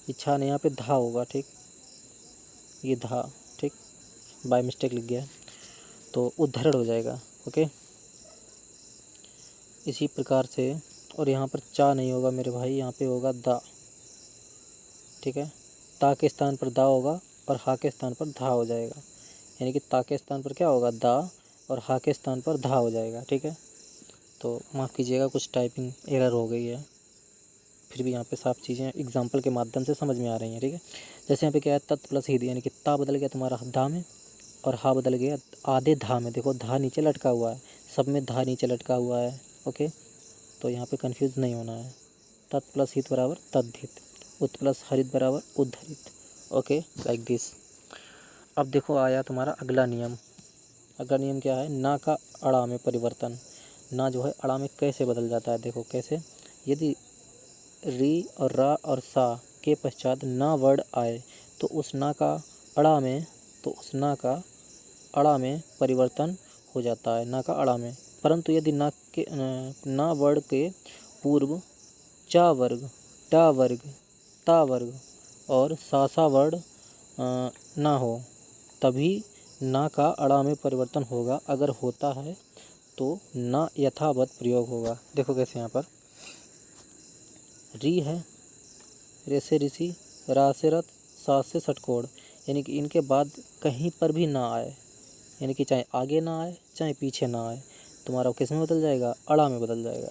इच्छा ने यहाँ पे धा होगा। ठीक, ये धा। ठीक, बाय मिस्टेक लिख गया, तो उद्धरण हो जाएगा। ओके, इसी प्रकार से, और यहाँ पर चा नहीं होगा मेरे भाई, यहाँ पे होगा दा। ठीक है, ता के स्थान पर दा होगा और हा के स्थान पर धा हो जाएगा, यानी कि ता के स्थान पर क्या होगा, दा, और हा के स्थान पर धा हो जाएगा। ठीक है, तो माफ़ कीजिएगा, कुछ टाइपिंग एरर हो गई है, फिर भी यहाँ पे साफ चीज़ें एग्जाम्पल के माध्यम से समझ में आ रही हैं। ठीक है, जैसे यहाँ पे क्या है, तत् प्लस हिद, यानी कि ता बदल गया तुम्हारा धा में और हा बदल गया आधे धा में। देखो धा नीचे लटका हुआ है, सब में धा नीचे लटका हुआ है। ओके, तो यहाँ पे कंफ्यूज नहीं होना है। तत् प्लस हित बराबर तद्धित, उत प्लस हरित बराबर उद्धरित। Okay, like this. अब देखो आया तुम्हारा अगला नियम। अगला नियम क्या है, ना का अड़ा में परिवर्तन। ना जो है अड़ा में कैसे बदल जाता है, देखो कैसे। यदि री और रा और सा के पश्चात ना वर्ड आए तो उस ना का अड़ा में, तो उस ना का अड़ा में परिवर्तन हो जाता है, ना का अड़ा में। परंतु यदि ना वर्ड के पूर्व चा वर्ग, टा वर्ग, ता वर्ग और सा वर्ड ना हो, तभी ना का अड़ा में परिवर्तन होगा। अगर होता है तो ना यथावत प्रयोग होगा। देखो कैसे, यहाँ पर री है, रे से ऋषि, रा से रथ, सा से षटकोण, यानी कि इनके बाद कहीं पर भी ना आए, यानी कि चाहे आगे ना आए चाहे पीछे ना आए, तुम्हारा किस में बदल जाएगा, अड़ा में बदल जाएगा।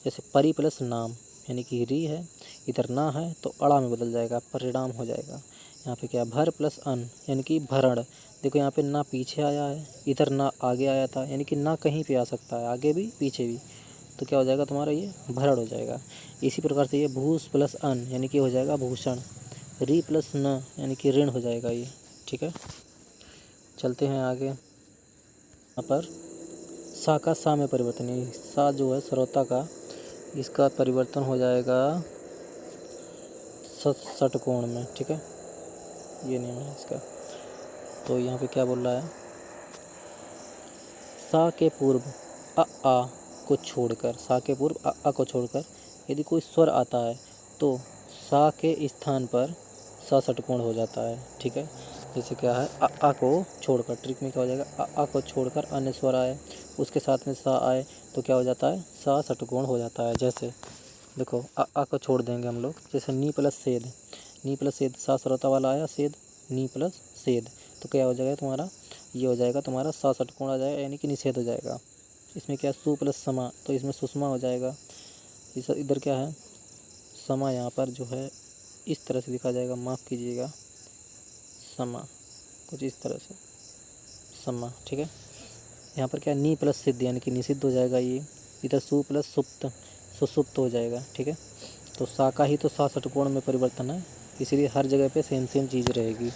जैसे परि प्लस नाम, यानी कि री है, इधर ना है तो अड़ा में बदल जाएगा, परिणाम हो जाएगा। यहाँ पे क्या, भर प्लस अन, यानी कि भरण। देखो यहाँ पे ना पीछे आया है, इधर ना आगे आया था, यानी कि ना कहीं पे आ सकता है, आगे भी पीछे भी, तो क्या हो जाएगा तुम्हारा, ये भरण हो जाएगा। इसी प्रकार से ये भूस प्लस अन, यानी कि हो जाएगा भूषण। री प्लस न, यानी कि ऋण हो जाएगा ये। ठीक है, चलते हैं आगे। यहाँ पर सा का सा में परिवर्तन, यानी सा जो है श्रोता का, इसका परिवर्तन हो जाएगा षटकोण में। ठीक है, ये नियम है इसका। तो यहाँ पे क्या बोल रहा है, सा के पूर्व आ को छोड़कर, सा के पूर्व आ को छोड़कर यदि कोई स्वर आता है तो सा के स्थान पर सा षटकोण हो जाता है। ठीक है, जैसे क्या है, आ को छोड़कर, ट्रिक में क्या हो जाएगा, आ को छोड़कर अन्य स्वर आए, उसके साथ में सा आए तो क्या हो जाता है, सा षटकोण हो जाता है। जैसे देखो आ को छोड़ देंगे हम लोग, जैसे नी प्लस सेद, नी प्लस सेद, सा श्रोता वाला आया, सेद, नी प्लस सेद, तो क्या हो जाएगा तुम्हारा, ये हो जाएगा तुम्हारा सा षटकोण आ जाएगा, यानी कि निषेध हो जाएगा। इसमें क्या, सु प्लस समा, तो इसमें सुषमा हो जाएगा। इधर क्या है, समा, यहाँ पर जो है इस तरह से लिखा जाएगा, माफ़ कीजिएगा, समा कुछ इस तरह से, समा। ठीक है, यहाँ पर क्या, नी प्लस सिद्ध, यानी कि निषिद्ध हो जाएगा ये। इधर सु प्लस सुप्त, सुसुप्त हो जाएगा। ठीक है, तो सा का ही तो सा षटकोण में परिवर्तन है, इसलिए हर जगह पे सेम सेम चीज़ रहेगी।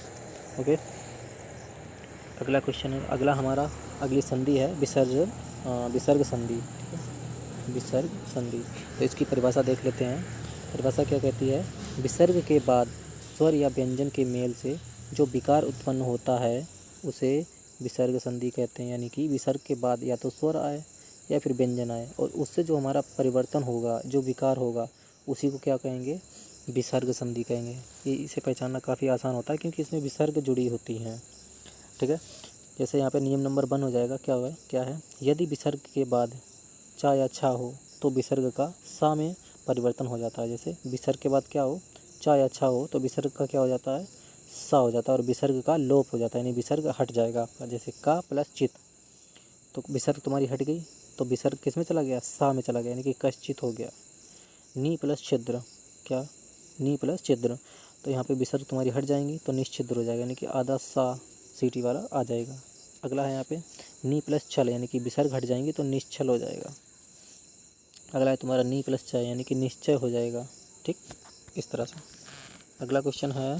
ओके, अगला क्वेश्चन है, अगला हमारा अगली संधि है विसर्ग संधि। ठीक है, विसर्ग संधि, तो इसकी परिभाषा देख लेते हैं। परिभाषा क्या कहती है, विसर्ग के बाद स्वर या व्यंजन के मेल से जो विकार उत्पन्न होता है उसे विसर्ग संधि कहते हैं। यानी कि विसर्ग के बाद या तो स्वर आए या फिर व्यंजन आए और उससे जो हमारा परिवर्तन होगा, जो विकार होगा, उसी को क्या कहेंगे, विसर्ग संधि कहेंगे। ये इसे पहचानना काफ़ी आसान होता है क्योंकि इसमें विसर्ग जुड़ी होती हैं। ठीक है, जैसे यहाँ पे नियम नंबर 1 हो जाएगा, क्या है, यदि विसर्ग के बाद चा या छा हो तो विसर्ग का सा में परिवर्तन हो जाता है। जैसे विसर्ग के बाद क्या हो, चा या छा हो तो विसर्ग का क्या हो जाता है, सा हो जाता है और विसर्ग का लोप हो जाता है, यानी विसर्ग हट जाएगा आपका। जैसे का प्लस चित, तो विसर्ग तुम्हारी हट गई तो विसर्ग किस में चला गया, सा में चला गया, यानी कि कश्चित हो गया। नी प्लस छिद्र, क्या, नी प्लस छिद्र, तो यहाँ पे विसर्ग तुम्हारी हट जाएंगी तो निश्चिद्र हो जाएगा, यानी कि आधा सा सीटी वाला आ जाएगा। अगला है यहाँ पे नी प्लस छल, यानी कि विसर्ग हट जाएंगी तो निश्चल हो जाएगा। अगला है तुम्हारा नी प्लस चय, यानी कि निश्चय हो जाएगा। ठीक, इस तरह से। अगला क्वेश्चन है,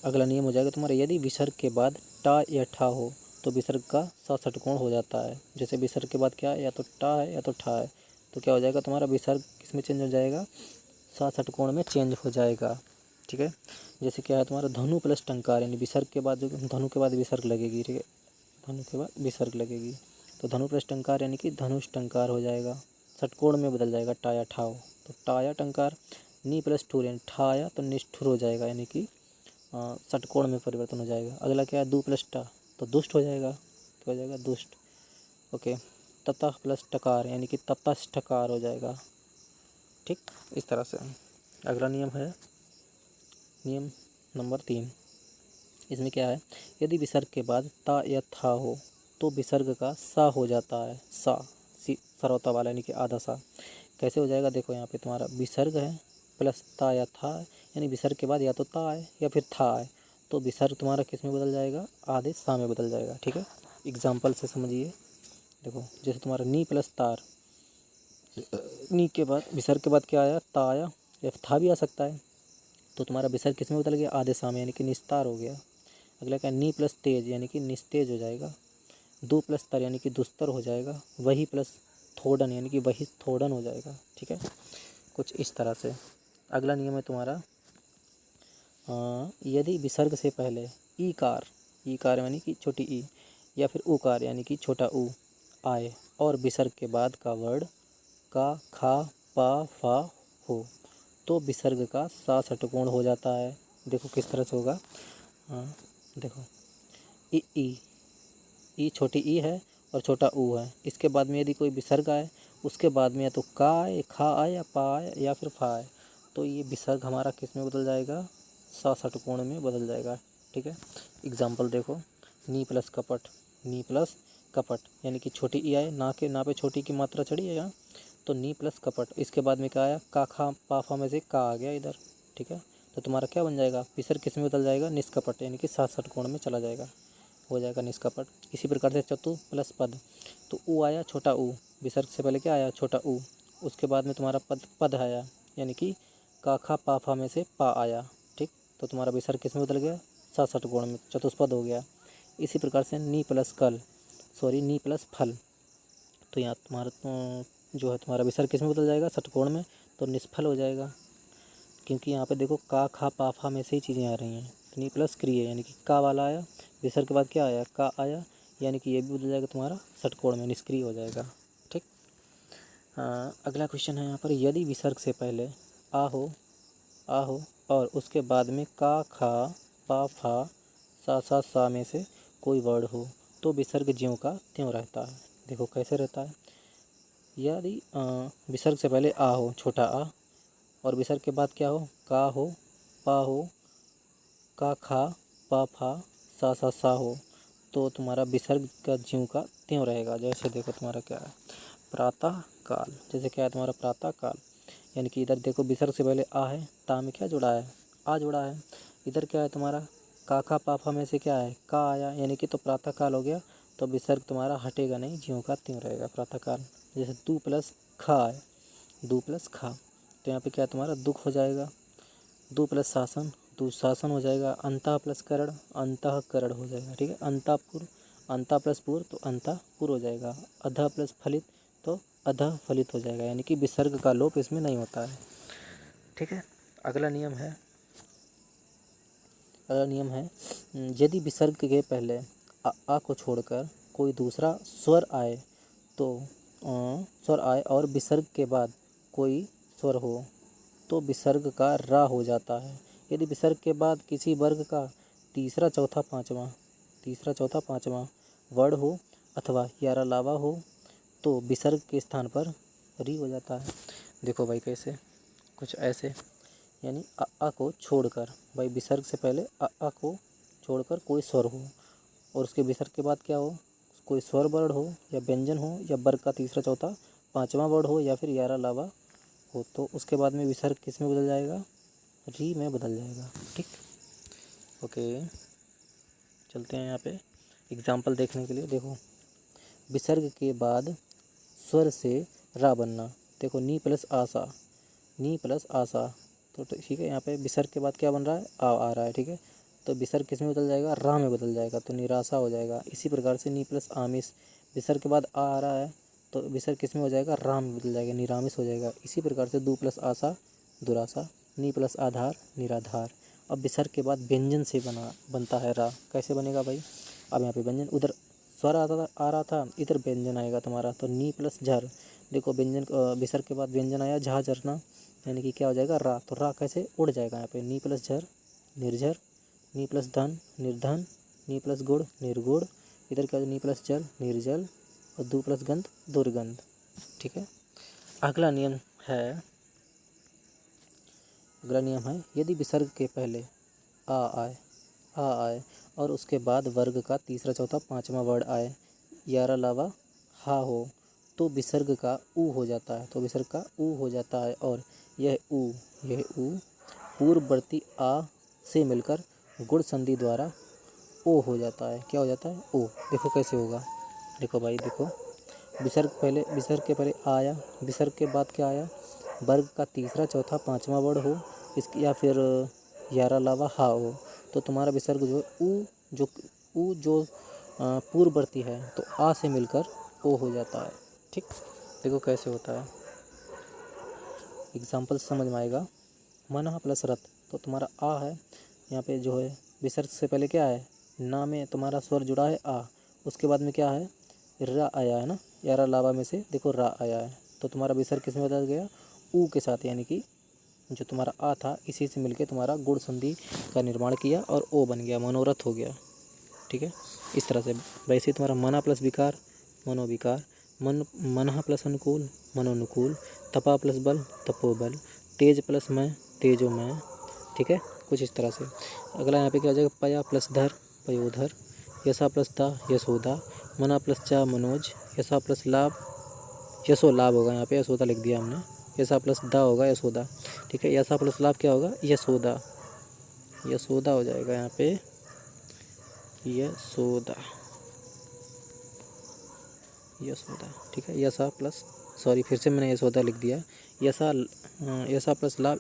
अगला नियम हो जाएगा तुम्हारा, यदि विसर्ग के बाद टा या ठा हो तो विसर्ग का सा षटकोण हो जाता है। जैसे विसर्ग के बाद क्या है, या तो टा है या तो ठा है, तो क्या हो जाएगा तुम्हारा, विसर्ग किस में चेंज हो जाएगा, सा षटकोण में चेंज हो जाएगा। ठीक है, जैसे क्या है तुम्हारा धनु प्लस टंकार, यानी विसर्ग के बाद जो धनु के बाद विसर्ग लगेगी। ठीक है, धनु के बाद विसर्ग लगेगी तो धनु प्लस टंकार, यानी कि धनुष टंकार हो जाएगा, षटकोण में बदल जाएगा, टा या ठा हो तो टा या टंकार। नी प्लस ठुर, यानी ठा या तो निष्ठुर हो जाएगा, यानी कि षटकोण में परिवर्तन हो जाएगा। अगला क्या है, दु प्लस ट, तो दुष्ट हो जाएगा, क्या हो जाएगा, दुष्ट। ओके, ततः प्लस टकार यानी कि ततष्टकार हो जाएगा। ठीक, इस तरह से। अगला नियम है नियम नंबर 3। इसमें क्या है, यदि विसर्ग के बाद ता या था हो तो विसर्ग का सा हो जाता है। सा, सरौता वाला यानी कि आधा सा। कैसे हो जाएगा, देखो यहाँ पे तुम्हारा विसर्ग है प्लस ता या था, यानी विसर्ग के बाद या तो ता है या फिर था है, तो विसर्ग तुम्हारा किस में बदल जाएगा, आधे सा में बदल जाएगा। ठीक है, एग्जाम्पल से समझिए। देखो जैसे तुम्हारा नी प्लस तार, नी के बाद विसर्ग के बाद क्या आया, ता आया या था भी आ सकता है, तो तुम्हारा विसर्ग किस में बदल गया, आधे सा में यानी कि निस्तार हो गया। अगला क्या, नी प्लस तेज यानी कि निस्तेज हो जाएगा। दो प्लस तर यानी कि दुस्तर हो जाएगा। वही प्लस थोड़न यानी कि वही थोड़न हो जाएगा। ठीक है, कुछ इस तरह से। अगला नियम है तुम्हारा, यदि विसर्ग से पहले ईकार यानी कि छोटी ई या फिर उकार यानी कि छोटा ऊ आए और विसर्ग के बाद का वर्ण का, खा, पा, फा हो तो विसर्ग का सा षटकोण हो जाता है। देखो किस तरह से होगा, देखो ई छोटी ई है और छोटा ऊ है, इसके बाद में यदि कोई विसर्ग आए, उसके बाद में या तो का आए, खा आए या पा आए या फिर फा आए, तो ये विसर्ग हमारा किस में बदल जाएगा, सा षटकोण में बदल जाएगा। ठीक है, एग्जाम्पल देखो, नी प्लस कपट यानी कि छोटी ई आए, ना पे छोटी की मात्रा चढ़ी है यहाँ, तो नी प्लस कपट, इसके बाद में क्या आया, का, खा, पा, फा में से का आ गया इधर। ठीक है, तो तुम्हारा क्या बन जाएगा, विसर्ग किस में बदल जाएगा, निष्कपट यानी कि सा षटकोण में चला जाएगा, हो जाएगा निष्कपट। इसी प्रकार से चतु प्लस पद, तो ऊ आया छोटा ऊ, विसर्ग से पहले क्या आया, छोटा ऊ, उसके बाद में तुम्हारा पद आया यानी कि का, खा, पा, फा में से पा आया। ठीक, तो तुम्हारा विसर्ग किस में बदल गया, सा षटकोण में, चतुष्पद हो गया। इसी प्रकार से नी प्लस फल, तो यहाँ तुम्हारा जो है तुम्हारा विसर्ग किस में बदल जाएगा, षटकोण में, तो निष्फल हो जाएगा, क्योंकि यहाँ पे देखो का, खा, पा, फा में से ही चीज़ें आ रही हैं। नी प्लस क्रिय यानी कि का वाला आया, विसर्ग के बाद क्या आया, का आया, यानी कि ये भी बदल जाएगा तुम्हारा षटकोण में, निष्क्रिय हो जाएगा। ठीक, अगला क्वेश्चन है यहाँ पर, यदि विसर्ग से पहले आ हो और उसके बाद में का, खा, पा, फा, सा में से कोई वर्ड हो तो विसर्ग ज्यों का त्यों रहता है। देखो कैसे रहता है, यदि विसर्ग से पहले आ हो, छोटा आ, और विसर्ग के बाद क्या हो, का हो, पा हो, का, खा, पा, फा, सा हो, तो तुम्हारा विसर्ग का ज्यों का त्यों रहेगा। जैसे देखो तुम्हारा क्या है, प्रातः काल, जैसे क्या है तुम्हारा प्रातः काल, यानी कि इधर देखो विसर्ग से पहले आ है, ता में क्या जुड़ा है, आ जुड़ा है। इधर क्या है तुम्हारा, का, खा, पा, फा में से क्या है, का आया, यानी कि तो प्रातः काल हो गया, तो विसर्ग तुम्हारा हटेगा नहीं, ज्यों का त्यों रहेगा प्रातः काल। जैसे दु प्लस खा है, दु प्लस खा, तो यहाँ पे क्या तुम्हारा दुख हो जाएगा। दु प्लस शासन, दुशासन हो जाएगा। अंतः प्लस करण, अंतःकरण हो जाएगा। ठीक है, अंतापुर, अंता प्लस पुर, तो अंतापुर हो जाएगा। अधः प्लस फलित, तो अधः फलित हो जाएगा, यानी कि विसर्ग का लोप इसमें नहीं होता है। ठीक है, अगला नियम है यदि विसर्ग के पहले आ को छोड़कर कोई दूसरा स्वर आए, तो स्वर आए और विसर्ग के बाद कोई स्वर हो तो विसर्ग का रा हो जाता है। यदि विसर्ग के बाद किसी वर्ग का तीसरा चौथा पाँचवा वर्ण हो अथवा यारा लावा हो तो विसर्ग के स्थान पर री हो जाता है। देखो भाई कैसे, कुछ ऐसे, यानी आ को छोड़कर, भाई विसर्ग से पहले आ को छोड़कर कोई स्वर हो और उसके विसर्ग के बाद क्या हो, कोई स्वर वर्ण हो या व्यंजन हो या वर्ग का तीसरा चौथा पाँचवा वर्ण हो या फिर यारा लावा हो, तो उसके बाद में विसर्ग किस में बदल जाएगा, री में बदल जाएगा। ठीक, ओके, चलते हैं यहाँ पे एग्जाम्पल देखने के लिए। देखो विसर्ग के बाद स्वर से रा बनना, देखो नी प्लस आशा, तो ठीक है, यहाँ पे विसर्ग के बाद क्या बन रहा है, आ रहा है। ठीक है, तो विसर्ग किस में बदल जाएगा, रा में बदल जाएगा, तो निराशा हो जाएगा। इसी प्रकार से नी प्लस आमिष, विसर्ग के बाद आ रहा है तो विसर्ग किस में हो जाएगा, रा में बदल जाएगा, निरामिष हो जाएगा। इसी प्रकार से दु प्लस आशा दुराशा, नी प्लस आधार निराधार। अब विसर्ग के बाद व्यंजन से बनता है रा, कैसे बनेगा भाई, अब यहाँ पे व्यंजन, उधर स्वर आ रहा था, इधर व्यंजन आएगा तुम्हारा, तो नी प्लस झर, देखो व्यंजन विसर्ग के बाद व्यंजन आया, झा झरना, यानी कि क्या हो जाएगा, रा, तो रा कैसे उड़ जाएगा यहाँ पे, नी प्लस झर निर्झर नी प्लस धन निर्धन, नी प्लस गुड़ निर्गुड़, इधर क्या नी प्लस जल निर्जल और दू प्लस गंध दुर्गंध। ठीक है। अगला नियम है यदि विसर्ग के पहले आ आए और उसके बाद वर्ग का तीसरा चौथा पांचवा वर्ड आए यार अलावा हा हो तो विसर्ग का ऊ हो जाता है। और यह ऊ पूर्ववर्ती आ से मिलकर गुण संधि द्वारा ओ हो जाता है। क्या हो जाता है? ओ। देखो कैसे होगा, देखो भाई देखो, विसर्ग के पहले आया, विसर्ग के बाद क्या आया, वर्ग का तीसरा चौथा पांचवा वर्ड हो इसकी या फिर यार अलावा हा हो तो तुम्हारा विसर्ग जो ऊ जो पूर्ववर्ती है तो आ से मिलकर ओ हो जाता है। ठीक, देखो कैसे होता है, एग्जाम्पल समझ में आएगा। मन प्लस रथ तो तुम्हारा आ है, यहाँ पे जो है विसर्ग से पहले क्या है, ना में तुम्हारा स्वर जुड़ा है आ, उसके बाद में क्या है रा आया है ना, यार अलावा में से देखो रा आया है तो तुम्हारा विसर्ग किस में बदल गया, ऊ के साथ, यानी कि जो तुम्हारा आ था इसी से मिलके तुम्हारा गुण संधि का निर्माण किया और ओ बन गया, मनोरथ हो गया। ठीक है, इस तरह से। वैसे तुम्हारा मना प्लस विकार मनोविकार, मन प्लस अनुकूल मनोनुकूल, तपा प्लस बल तपोबल, तेज प्लस मैं तेजोमय। ठीक है, कुछ इस तरह से। अगला यहाँ पे क्या हो जाएगा, पया प्लस धर पयोधर, यशा प्लस दा यशोदा, मना प्लस चा मनोज, यशा प्लस लाभ यशो लाभ होगा, यहाँ पे यशोदा लिख दिया हमने, यशा प्लस दा होगा यशोदा। ठीक है, यशा प्लस लाभ क्या होगा, यशोदा हो जाएगा यहाँ पे यशोदा। ठीक है, यशा प्लस फिर से मैंने यशोदा लिख दिया, यशा प्लस लाभ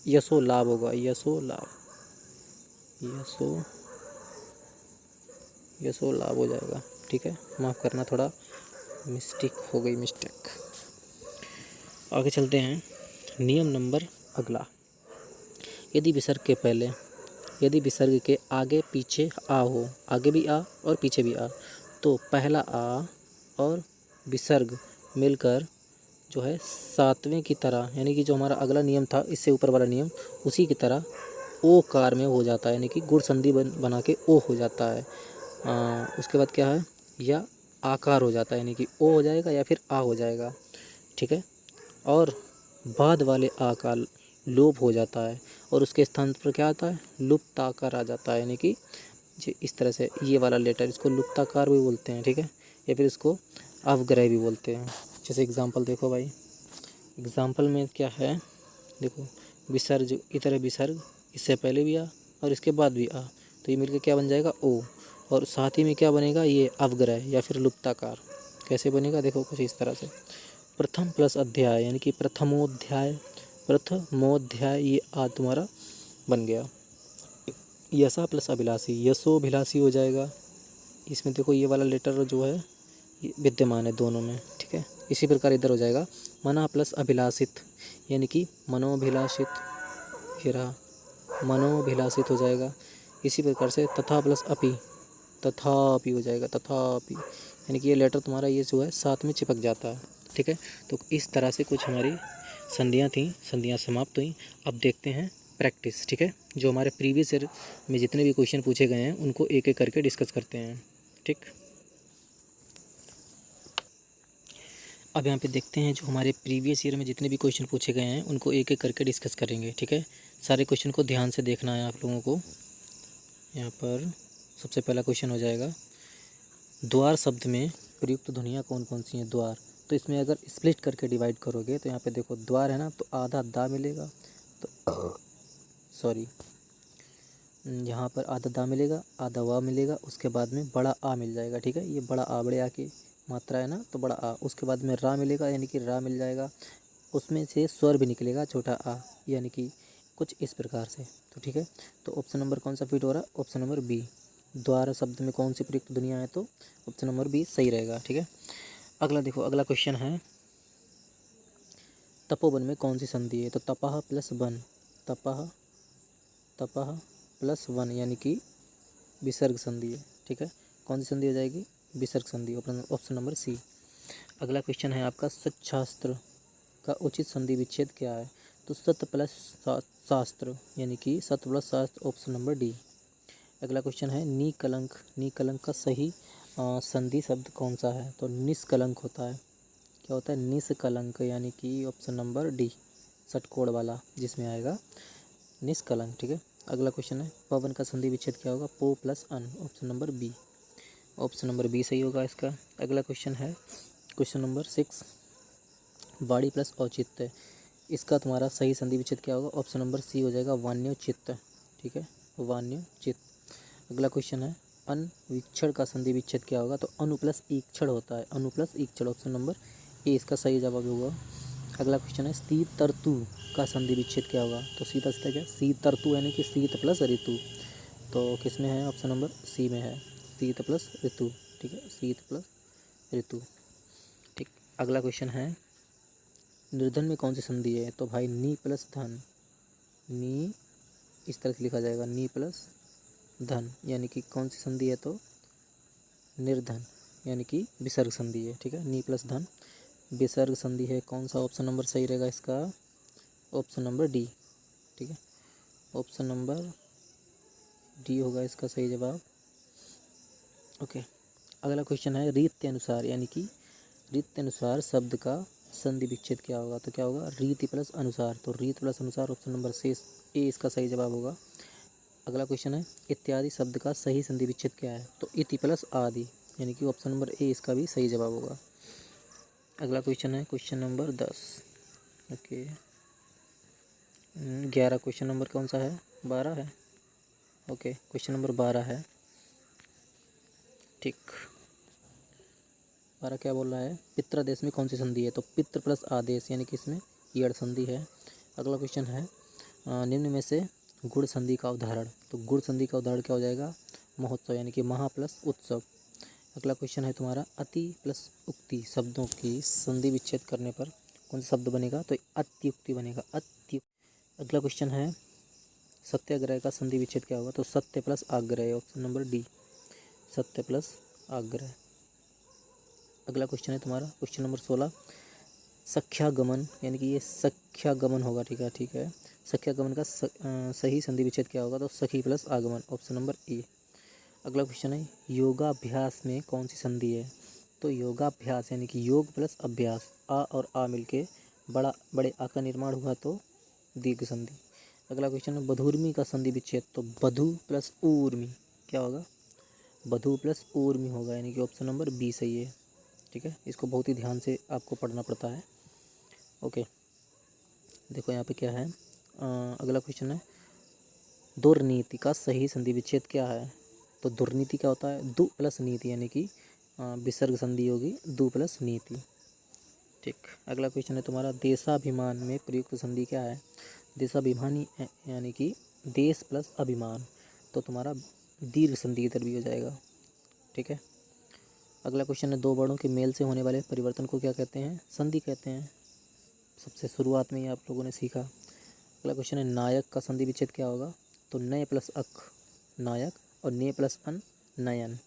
यशो लाभ होगा, यशो लाभ हो जाएगा। ठीक है, माफ़ करना, थोड़ा मिस्टेक। आगे चलते हैं, नियम नंबर अगला, यदि विसर्ग के आगे पीछे आ हो, आगे भी आ और पीछे भी आ, तो पहला आ और विसर्ग मिलकर जो है सातवें की तरह, यानी कि जो हमारा अगला नियम था इससे ऊपर वाला नियम उसी की तरह ओ कार में हो जाता है, यानी कि गुण संधि बना के ओ हो जाता है। उसके बाद क्या है, या आकार हो जाता है, यानी कि ओ हो जाएगा या फिर आ हो जाएगा। ठीक है, और बाद वाले आ का लोप हो जाता है और उसके स्थान पर क्या आता है, लुप्ताकार आ जाता है, यानी कि इस तरह से ये वाला लेटर, इसको लुप्ताकार भी बोलते हैं। ठीक है, या फिर इसको अवग्रह भी बोलते हैं। जैसे एग्जांपल देखो भाई, एग्जांपल में क्या है, देखो विसर्ग, इधर है विसर्ग, इससे पहले भी आ और इसके बाद भी आ, तो ये मिलकर क्या बन जाएगा, ओ, और साथ ही में क्या बनेगा, ये अवग्रह या फिर लुप्ताकार। कैसे बनेगा, देखो कुछ इस तरह से, प्रथम प्लस अध्याय, यानी कि प्रथमोध्याय, ये आ तुम्हारा बन गया। यशा प्लस अभिलाषी, यशोभिलाषी हो जाएगा। इसमें देखो ये वाला लेटर जो है ये विद्यमान है दोनों में। ठीक है, इसी प्रकार इधर हो जाएगा मना प्लस अभिलाषित, यानी कि मनोभिलाषित, ये रहा मनोभिलाषित हो जाएगा। इसी प्रकार से तथा प्लस अपि, तथापि हो जाएगा, तथापि, यानी कि ये लेटर तुम्हारा ये जो है साथ में चिपक जाता है। ठीक है, तो इस तरह से कुछ हमारी संधियाँ थीं, संधियाँ समाप्त हुई। अब देखते हैं प्रैक्टिस। ठीक है, जो हमारे प्रीवियस ईयर में जितने भी क्वेश्चन पूछे गए हैं उनको एक एक करके डिस्कस करते हैं। ठीक, अब यहाँ पे देखते हैं जो हमारे प्रीवियस ईयर में जितने भी क्वेश्चन पूछे गए हैं उनको एक एक करके डिस्कस करेंगे। ठीक है, सारे क्वेश्चन को ध्यान से देखना है आप लोगों को। यहाँ पर सबसे पहला क्वेश्चन हो जाएगा, द्वार शब्द में प्रयुक्त ध्वनियाँ कौन कौन सी हैं। द्वार, तो इसमें अगर स्प्लिट करके डिवाइड करोगे तो यहाँ पे देखो द्वार है ना, तो आधा दा मिलेगा, तो यहाँ पर आधा दा मिलेगा, आधा वा मिलेगा, उसके बाद में बड़ा आ मिल जाएगा। ठीक है, ये बड़ा आ, बड़े आ की मात्रा है ना, तो बड़ा आ, उसके बाद में रा मिलेगा, यानी कि रा मिल जाएगा, उसमें से स्वर भी निकलेगा छोटा आ, यानी कि कुछ इस प्रकार से। तो ठीक है, तो ऑप्शन नंबर कौन सा फिट हो रहा है, ऑप्शन नंबर बी। द्वार शब्द में कौन सी प्रयुक्त ध्वनियाँ है, तो ऑप्शन नंबर बी सही रहेगा। ठीक है, अगला देखो, अगला क्वेश्चन है, तपोवन में कौन सी संधि है, तो तपह प्लस वन, तपह प्लस वन, यानी कि विसर्ग संधि है। ठीक है, कौन सी संधि हो जाएगी, विसर्ग संधि, ऑप्शन नंबर सी। अगला क्वेश्चन है आपका, सच्छास्त्र का उचित संधि विच्छेद क्या है, तो सत प्लस शास्त्र, यानी कि सत प्लस शास्त्र, ऑप्शन नंबर डी। अगला क्वेश्चन है निकलंक। निकलंक का सही संधि शब्द कौन सा है? तो निष्कलंक होता है। क्या होता है? निष्कलंक, यानी कि ऑप्शन नंबर डी, षटकोण वाला जिसमें आएगा निष्कलंक। ठीक है। अगला क्वेश्चन है पवन का संधि विच्छेद क्या होगा? पो प्लस अन, option number B. Option number B सही होगा इसका। अगला क्वेश्चन है क्वेश्चन नंबर 6, वाणी प्लस औचित्य, इसका तुम्हारा सही संधि विच्छेद क्या होगा? ऑप्शन नंबर सी हो जाएगा वाण्योचित्त। ठीक है, वाण्योचित्त। अगला क्वेश्चन है अनवीक्षण का संधि विच्छेद क्या होगा? तो अनु प्लस ईक्षण होता है, अनु प्लस ईक्षण, ऑप्शन नंबर ए इसका सही जवाब होगा। अगला क्वेश्चन है शीतर्तु का संधि विच्छेद क्या होगा? तो सीधा सीधा क्या, शीतर्तु यानी कि शीत प्लस ऋतु, तो किस में है? ऑप्शन नंबर सी में है, शीत प्लस ऋतु। ठीक है, शीत प्लस ऋतु। ठीक। अगला क्वेश्चन है निर्धन में कौन सी संधि है? तो भाई नी प्लस धन, नी इस तरह से लिखा जाएगा, नी प्लस धन, यानी कि कौन सी संधि है? तो निर्धन, यानी कि विसर्ग संधि है। ठीक है, नी प्लस धन विसर्ग संधि है। कौन सा ऑप्शन नंबर सही रहेगा इसका? Option number D. ठीक है, ऑप्शन नंबर डी होगा इसका सही जवाब। ओके। अगला क्वेश्चन है रीति अनुसार, यानी कि रीति अनुसार शब्द का संधि विच्छेद क्या होगा? तो क्या होगा? रीति प्लस अनुसार, तो रीति प्लस अनुसार, ऑप्शन नंबर सी ए इसका सही जवाब होगा। अगला क्वेश्चन है इत्यादि शब्द का सही संधि विच्छेद क्या है? तो इति प्लस आदि, यानी कि ऑप्शन नंबर ए इसका भी सही जवाब होगा। अगला क्वेश्चन है question number 10। Okay, 11 question number कौन सा है? 12 है। ओके, क्वेश्चन नंबर 12 है। ठीक, 12 क्या बोल रहा है? पित्रादेश में कौन सी संधि है? तो पित्र प्लस आदेश, यानी कि इसमें यड़ संधि है। अगला क्वेश्चन है निम्न में से गुण संधि का उदाहरण, तो गुण संधि का उदाहरण क्या हो जाएगा? महोत्सव, यानी कि महा प्लस उत्सव। अगला क्वेश्चन है तुम्हारा अति प्लस उक्ति शब्दों की संधि विच्छेद करने पर कौन सा शब्द बनेगा? तो अत्युक्ति बनेगा, अत्युक्ति। अगला क्वेश्चन है सत्याग्रह का संधि विच्छेद क्या होगा? तो सत्य प्लस आग्रह, ऑप्शन नंबर डी, सत्य प्लस आग्रह। अगला क्वेश्चन है तुम्हारा क्वेश्चन नंबर 16, सख्यागमन, यानी कि ये सख्यागमन होगा। ठीक है, ठीक है। सख्यागमन का सही संधि विच्छेद क्या होगा? तो सखी प्लस आगमन, ऑप्शन नंबर ए। अगला क्वेश्चन है योगाभ्यास में कौन सी संधि है? तो योगाभ्यास, यानी कि योग प्लस अभ्यास, आ और आ मिलके बड़े आ का निर्माण हुआ तो दीर्घ संधि। अगला क्वेश्चन है बधूर्मी का संधि विच्छेद, तो बधु प्लस ऊर्मी क्या होगा? बधु प्लस ऊर्मी होगा, यानी कि ऑप्शन नंबर बी सही है। ठीक है, इसको बहुत ही ध्यान से आपको पढ़ना पड़ता है। ओके, देखो यहाँ पे क्या है। अगला क्वेश्चन है दुर्नीति का सही संधि विच्छेद क्या है? तो दुर्नीति क्या होता है? दु प्लस नीति, यानी कि विसर्ग संधि होगी दु प्लस नीति। ठीक। अगला क्वेश्चन है तुम्हारा देशाभिमान में प्रयुक्त संधि क्या है? देशाभिमानी यानी कि देश प्लस अभिमान, तो तुम्हारा दीर्घ संधि इधर भी हो जाएगा। ठीक है। अगला क्वेश्चन है दो वर्णों के मेल से होने वाले परिवर्तन को क्या कहते हैं? संधि कहते हैं। सबसे शुरुआत में ही आप लोगों ने सीखा। अगला क्वेश्चन है नायक का संधि विच्छेद क्या होगा? तो नय प्लस अक नायक और ने प्लस अन नयन।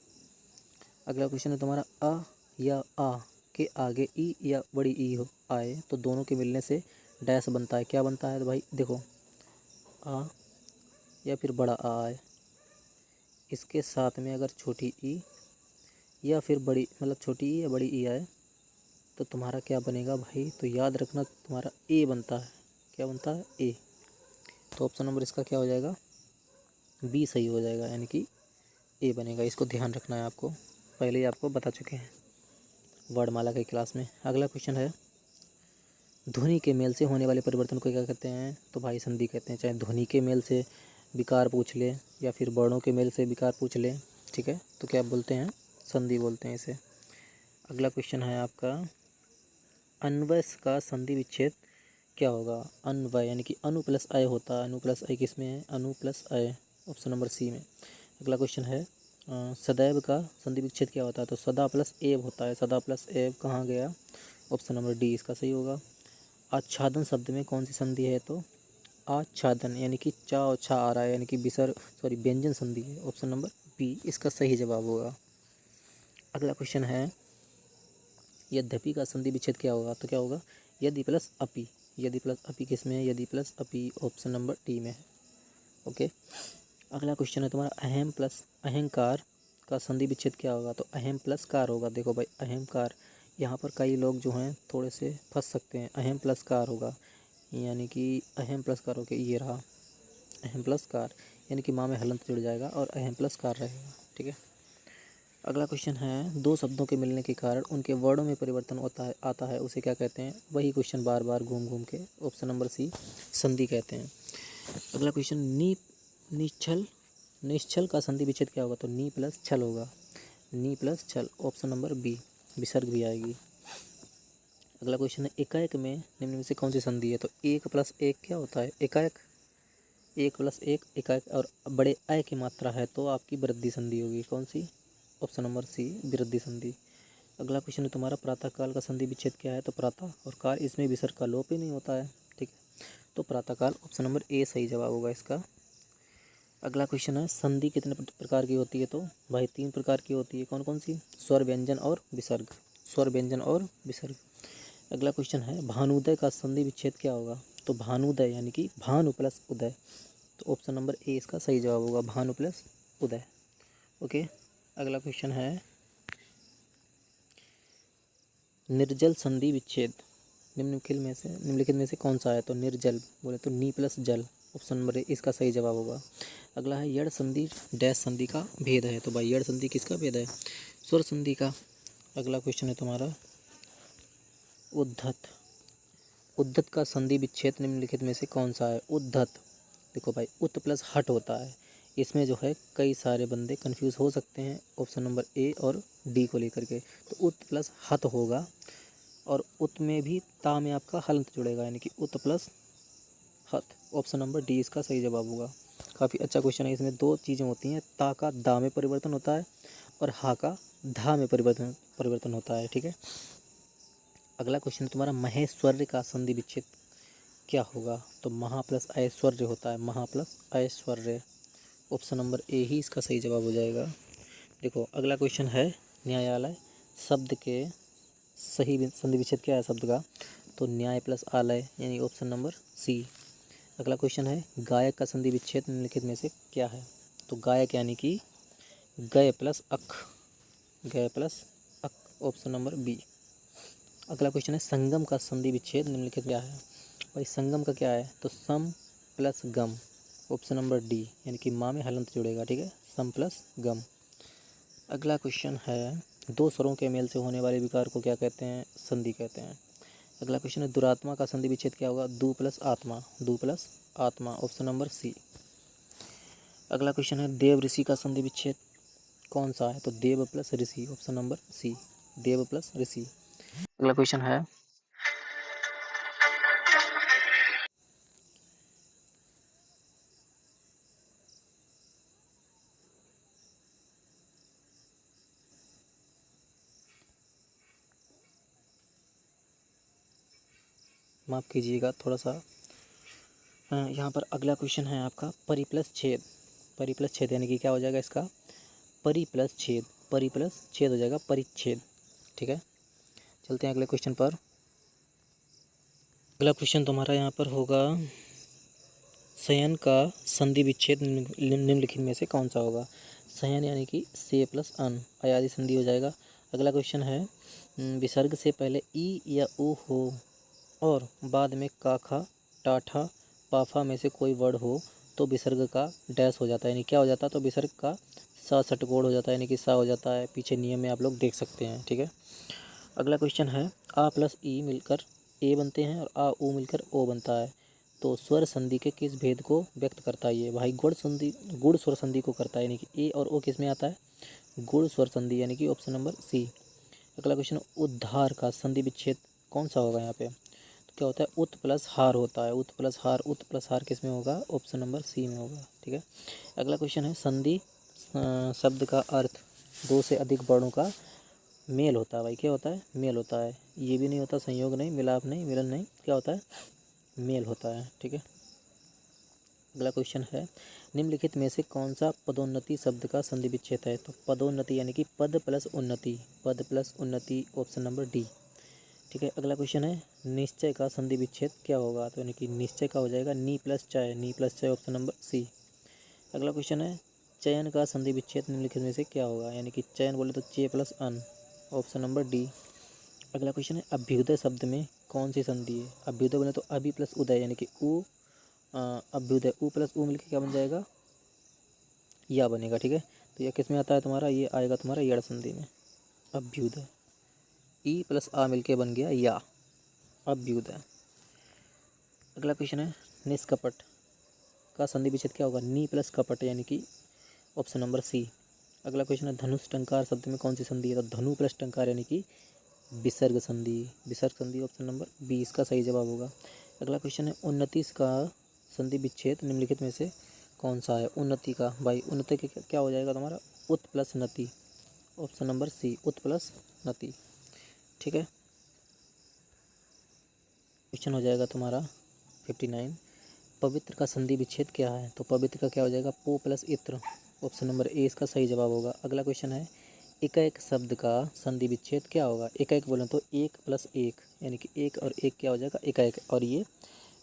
अगला क्वेश्चन है तुम्हारा अ या आ के आगे ई या बड़ी ई हो आए तो दोनों के मिलने से डैश बनता है, क्या बनता है? तो भाई देखो आ या फिर बड़ा आ आए, इसके साथ में अगर छोटी ई या फिर बड़ी मतलब छोटी ई या बड़ी ई आए तो तुम्हारा क्या बनेगा भाई? तो याद रखना तुम्हारा ए बनता है। क्या बनता है? ए। तो ऑप्शन नंबर इसका क्या हो जाएगा? बी सही हो जाएगा, यानी कि ए बनेगा। इसको ध्यान रखना है आपको, पहले ही आपको बता चुके हैं वर्णमाला के क्लास में। अगला क्वेश्चन है ध्वनि के मेल से होने वाले परिवर्तन को क्या कहते हैं? तो भाई संधि कहते हैं। चाहे ध्वनि के मेल से विकार पूछ ले या फिर वर्णों के मेल से विकार पूछ ले, ठीक है, तो क्या बोलते हैं? संधि बोलते हैं इसे। अगला क्वेश्चन है आपका अन्वय का संधि विच्छेद क्या होगा? अन्वय यानी कि अनु प्लस अय होता है। अनु प्लस अय किस में है? अनु प्लस अय, ऑप्शन नंबर सी में। अगला क्वेश्चन है सदैव का संधि विच्छेद क्या होता है? तो सदा प्लस एव होता है। सदा प्लस एव कहाँ गया? ऑप्शन नंबर डी इसका सही होगा। आच्छादन शब्द में कौन सी संधि है? तो आच्छादन यानी कि चा और छा आ रहा है, यानी कि व्यंजन संधि है। ऑप्शन नंबर बी इसका सही जवाब होगा। अगला क्वेश्चन है यद्यपि का संधि विच्छेद क्या होगा? तो क्या होगा? यदि प्लस अपि। यदि प्लस अपि किस में है? यदि प्लस अपि, ऑप्शन नंबर डी में है। ओके। अगला क्वेश्चन है तुम्हारा अहम प्लस अहंकार का संधि विच्छेद क्या होगा? तो अहम प्लस कार होगा। देखो भाई अहंकार, यहाँ पर कई लोग जो हैं थोड़े से फंस सकते हैं। अहम प्लस कार होगा, यानी कि अहम प्लस कार होगा, ये रहा अहम प्लस कार, यानी कि माँ में हलंत जुड़ जाएगा और अहम प्लस कार रहेगा। ठीक है। अगला क्वेश्चन है दो शब्दों के मिलने के कारण उनके वर्णों में परिवर्तन आता है, उसे क्या कहते हैं? वही क्वेश्चन बार बार घूम घूम के, ऑप्शन नंबर सी संधि कहते हैं। अगला क्वेश्चन निश्चल निश्चल का संधि विच्छेद क्या होगा? तो नी प्लस छल होगा, नी प्लस छल, ऑप्शन नंबर बी विसर्ग भी आएगी। अगला क्वेश्चन है एकाएक में निम्न में से कौन सी संधि है? तो एक प्लस एक क्या होता है? एकाएक, एक प्लस एक एकाएक, और बड़े अय की मात्रा है तो आपकी वृद्धि संधि होगी। कौन सी? ऑप्शन नंबर सी वृद्धि संधि। अगला क्वेश्चन है तुम्हारा प्रातःकाल का संधि विच्छेद क्या है? तो प्रातः और काल, इसमें विसर्ग का लोप ही नहीं होता है। ठीक है, तो प्रातःकाल, ऑप्शन नंबर ए सही जवाब होगा इसका। अगला क्वेश्चन है संधि कितने प्रकार की होती है? तो भाई 3 प्रकार की होती है। कौन कौन सी? स्वर व्यंजन और विसर्ग, स्वर व्यंजन और विसर्ग। अगला क्वेश्चन है भानुदय का संधि विच्छेद क्या होगा? तो भानुदय यानी कि भानु प्लस उदय, तो ऑप्शन नंबर ए इसका सही जवाब होगा, भानु प्लस उदय। ओके। अगला क्वेश्चन है निर्जल संधि विच्छेद निम्नलिखित में से कौन सा है? तो निर्जल बोले तो नी प्लस जल, ऑप्शन नंबर ए इसका सही जवाब होगा। अगला है यड़ संधि डैश संधि का भेद है। तो भाई यड़ संधि किसका भेद है? स्वर संधि का। अगला क्वेश्चन है तुम्हारा उद्धत, उद्धत का संधि विच्छेद निम्नलिखित में से कौन सा है? उद्धत, देखो भाई उत प्लस हट होता है, इसमें जो है कई सारे बंदे कंफ्यूज हो सकते हैं ऑप्शन नंबर ए और डी को लेकर के। तो उत प्लस हत होगा, और उत में भी ता में आपका हलंत जुड़ेगा, यानी कि उत प्लस हत, ऑप्शन नंबर डी इसका सही जवाब होगा। काफ़ी अच्छा क्वेश्चन है। इसमें दो चीज़ें होती हैं, ता का दा में परिवर्तन होता है और हा का धा में परिवर्तन होता है। ठीक है। अगला क्वेश्चन तुम्हारा महेश्वर्य का संधि विच्छेद क्या होगा? तो महा प्लस ऐश्वर्य होता है, महा प्लस ऐश्वर्य, ऑप्शन नंबर ए ही इसका सही जवाब हो जाएगा। देखो अगला क्वेश्चन है न्यायालय शब्द के सही संधि विच्छेद क्या है शब्द का? तो न्याय प्लस आलय, यानी ऑप्शन नंबर सी। अगला क्वेश्चन है गायक का संधि विच्छेद निम्नलिखित में से क्या है? तो गायक यानी कि गय प्लस अक, गय प्लस अक, ऑप्शन नंबर बी। अगला क्वेश्चन है संगम का संधि विच्छेद निम्नलिखित क्या है? भाई संगम का क्या है? तो सम प्लस गम, ऑप्शन नंबर डी, यानी कि माँ में हलंत जुड़ेगा। ठीक है, सम प्लस गम। अगला क्वेश्चन है दो स्वरों के मेल से होने वाले विकार को क्या कहते हैं? संधि कहते हैं। अगला क्वेश्चन है दुरात्मा का संधि विच्छेद क्या होगा? दु प्लस आत्मा, दु प्लस आत्मा, ऑप्शन नंबर सी। अगला क्वेश्चन है देव ऋषि का संधि विच्छेद कौन सा है? तो देव प्लस ऋषि, ऑप्शन नंबर सी, देव प्लस ऋषि। अगला क्वेश्चन है माफ़ कीजिएगा थोड़ा सा, यहाँ पर अगला क्वेश्चन है आपका परि प्लस छेद, परि प्लस छेद यानी कि क्या हो जाएगा इसका? परि प्लस छेद, परि प्लस छेद हो जाएगा परिच्छेद। ठीक है, चलते हैं अगले क्वेश्चन पर। अगला क्वेश्चन तुम्हारा यहाँ पर होगा शयन का संधि विच्छेद निम्नलिखित में से कौन सा होगा? शयन यानी कि से प्लस अन, अयादि संधि हो जाएगा। अगला क्वेश्चन है विसर्ग से पहले ई या उ हो और बाद में काखा टाठा पाफा में से कोई वर्ड हो तो विसर्ग का डैश हो जाता है, यानी क्या हो जाता है? तो विसर्ग का सा षटकोण हो जाता है, यानी कि सा हो जाता है। पीछे नियम में आप लोग देख सकते हैं। ठीक है। अगला क्वेश्चन है आ प्लस ई मिलकर ए बनते हैं और आ उ मिलकर ओ बनता है, तो स्वर संधि के किस भेद को व्यक्त करता है? ये भाई गुण स्वर संधि को करता है, यानी कि ए और ओ किस में आता है? गुण स्वर संधि, यानी कि ऑप्शन नंबर सी। अगला क्वेश्चन उद्धार का संधि विच्छेद कौन सा होगा यहाँ पे? तो क्या होता है? उत प्लस हार होता है, उत प्लस हार, उत प्लस हार किस में होगा? ऑप्शन नंबर सी में होगा। ठीक है। अगला क्वेश्चन है संधि शब्द का अर्थ दो से अधिक वर्णों का मेल होता है। भाई क्या होता है? मेल होता है। ये भी नहीं होता संयोग नहीं, मिलाप नहीं, मिलन नहीं, क्या होता है? मेल होता है। ठीक है। अगला क्वेश्चन है निम्नलिखित में से कौन सा पदोन्नति शब्द का संधि विच्छेद है? तो पदोन्नति यानी कि पद प्लस उन्नति, पद प्लस उन्नति, ऑप्शन नंबर डी। ठीक है। अगला क्वेश्चन है निश्चय का संधि विच्छेद क्या होगा? तो यानी कि निश्चय का हो जाएगा नी प्लस चय, नी प्लस चय, ऑप्शन नंबर सी। अगला क्वेश्चन है चयन का संधि विच्छेद निम्नलिखित में से क्या होगा, यानी कि चयन बोले तो चे प्लस अन, ऑप्शन नंबर डी। अगला क्वेश्चन है अभ्युदय शब्द में कौन सी संधि है। अभ्युदय बोले तो अभि प्लस उदय यानी कि उ, अभ्युदय उ प्लस उ मिलकर क्या बन जाएगा, या बनेगा। ठीक है, तो यह किस में आता है तुम्हारा, ये आएगा तुम्हारा यड़ संधि में। अभ्युदय ई प्लस आ मिलके बन गया या, अभ्युदय। अगला क्वेश्चन है निष्कपट का संधि विच्छेद क्या होगा, नी प्लस कपट यानी कि ऑप्शन नंबर सी। अगला क्वेश्चन है धनुष टंकार शब्द में कौन सी संधि है, तो धनु प्लस टंकार यानी कि विसर्ग संधि, विसर्ग संधि ऑप्शन नंबर बी इसका सही जवाब होगा। अगला क्वेश्चन है उन्नति का संधि विच्छेद निम्नलिखित में से कौन सा है। उन्नति का, भाई उन्नति के क्या हो जाएगा तुम्हारा, उत प्लस नति, ऑप्शन नंबर सी उत प्लस नति। ठीक है, क्वेश्चन हो जाएगा तुम्हारा 59, पवित्र का संधि विच्छेद क्या है, तो पवित्र का क्या हो जाएगा, पो प्लस इत्र, ऑप्शन नंबर ए इसका सही जवाब होगा। अगला क्वेश्चन है एकाएक शब्द का संधि विच्छेद क्या होगा। एकाएक बोले तो एक प्लस एक यानी कि एक और एक क्या हो जाएगा, एकाएक, और ये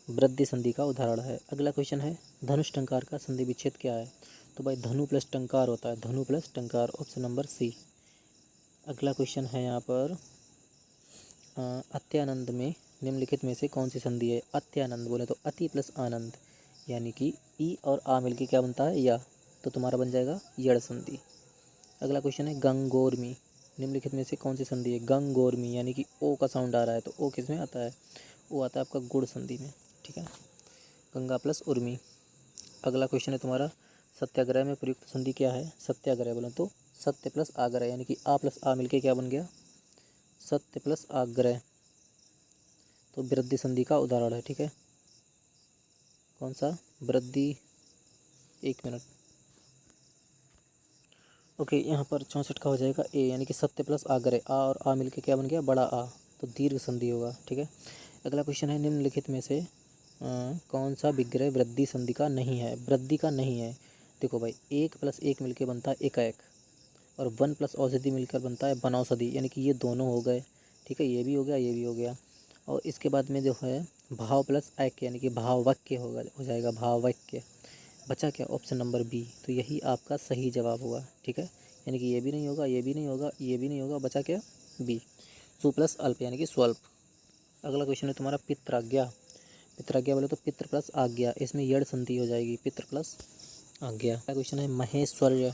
वृद्धि संधि का उदाहरण है। अगला क्वेश्चन है धनुष टंकार का संधि विच्छेद क्या है, तो भाई धनु प्लस टंकार होता है, धनु प्लस टंकार, ऑप्शन नंबर सी। अगला क्वेश्चन है यहाँ पर अत्यानंद में निम्नलिखित में से कौन सी संधि है। अत्यानंद बोले तो अति प्लस आनंद यानी कि ई और आ मिलके क्या बनता है, या, तो तुम्हारा बन जाएगा यड़ संधि। अगला क्वेश्चन है गंगोर्मी निम्नलिखित में से कौन सी संधि है। गंगोर्मी यानी कि ओ का साउंड आ रहा है, तो ओ किस में आता है, ओ आता है आपका गुड़ संधि में। ठीक है, गंगा प्लस उर्मी। अगला क्वेश्चन है तुम्हारा सत्याग्रह में प्रयुक्त संधि क्या है। सत्याग्रह बोले तो सत्य प्लस आग्रह यानी कि आ प्लस आ मिलके क्या बन गया, सत्य प्लस आग्रह, तो वृद्धि संधि का उदाहरण है। ठीक है, कौन सा, वृद्धि, एक मिनट। ओके, यहाँ पर 64 का हो जाएगा ए यानी कि सत्य प्लस आग्रह, आ और आ मिलके क्या बन गया, बड़ा आ, तो दीर्घ संधि होगा। ठीक है, अगला क्वेश्चन है निम्नलिखित में से कौन सा विग्रह वृद्धि संधि का नहीं है। वृद्धि का नहीं है, देखो भाई एक प्लस एक मिलके बनता है एकाएक, और वन प्लस औषधि मिलकर बनता है वनौषधि, यानी कि ये दोनों हो गए। ठीक है, ये भी हो गया, ये भी हो गया, और इसके बाद में जो है भाव प्लस ऐक्य यानी कि भाव वाक्य होगा, हो जाएगा भाव वाक्य। बचा क्या, ऑप्शन नंबर बी, तो यही आपका सही जवाब होगा। ठीक है, यानी कि ये भी नहीं होगा, ये भी नहीं होगा, ये भी नहीं होगा, बचा क्या, बी, सु प्लस अल्प यानी कि स्वल्प। अगला क्वेश्चन है तुम्हारा पित्राज्ञा। पित्राज्ञा बोले तो पितृ प्लस आज्ञा, इसमें यड़ संधि हो जाएगी, पितृ प्लस आज्ञा। अगला क्वेश्चन है महेश्वर्य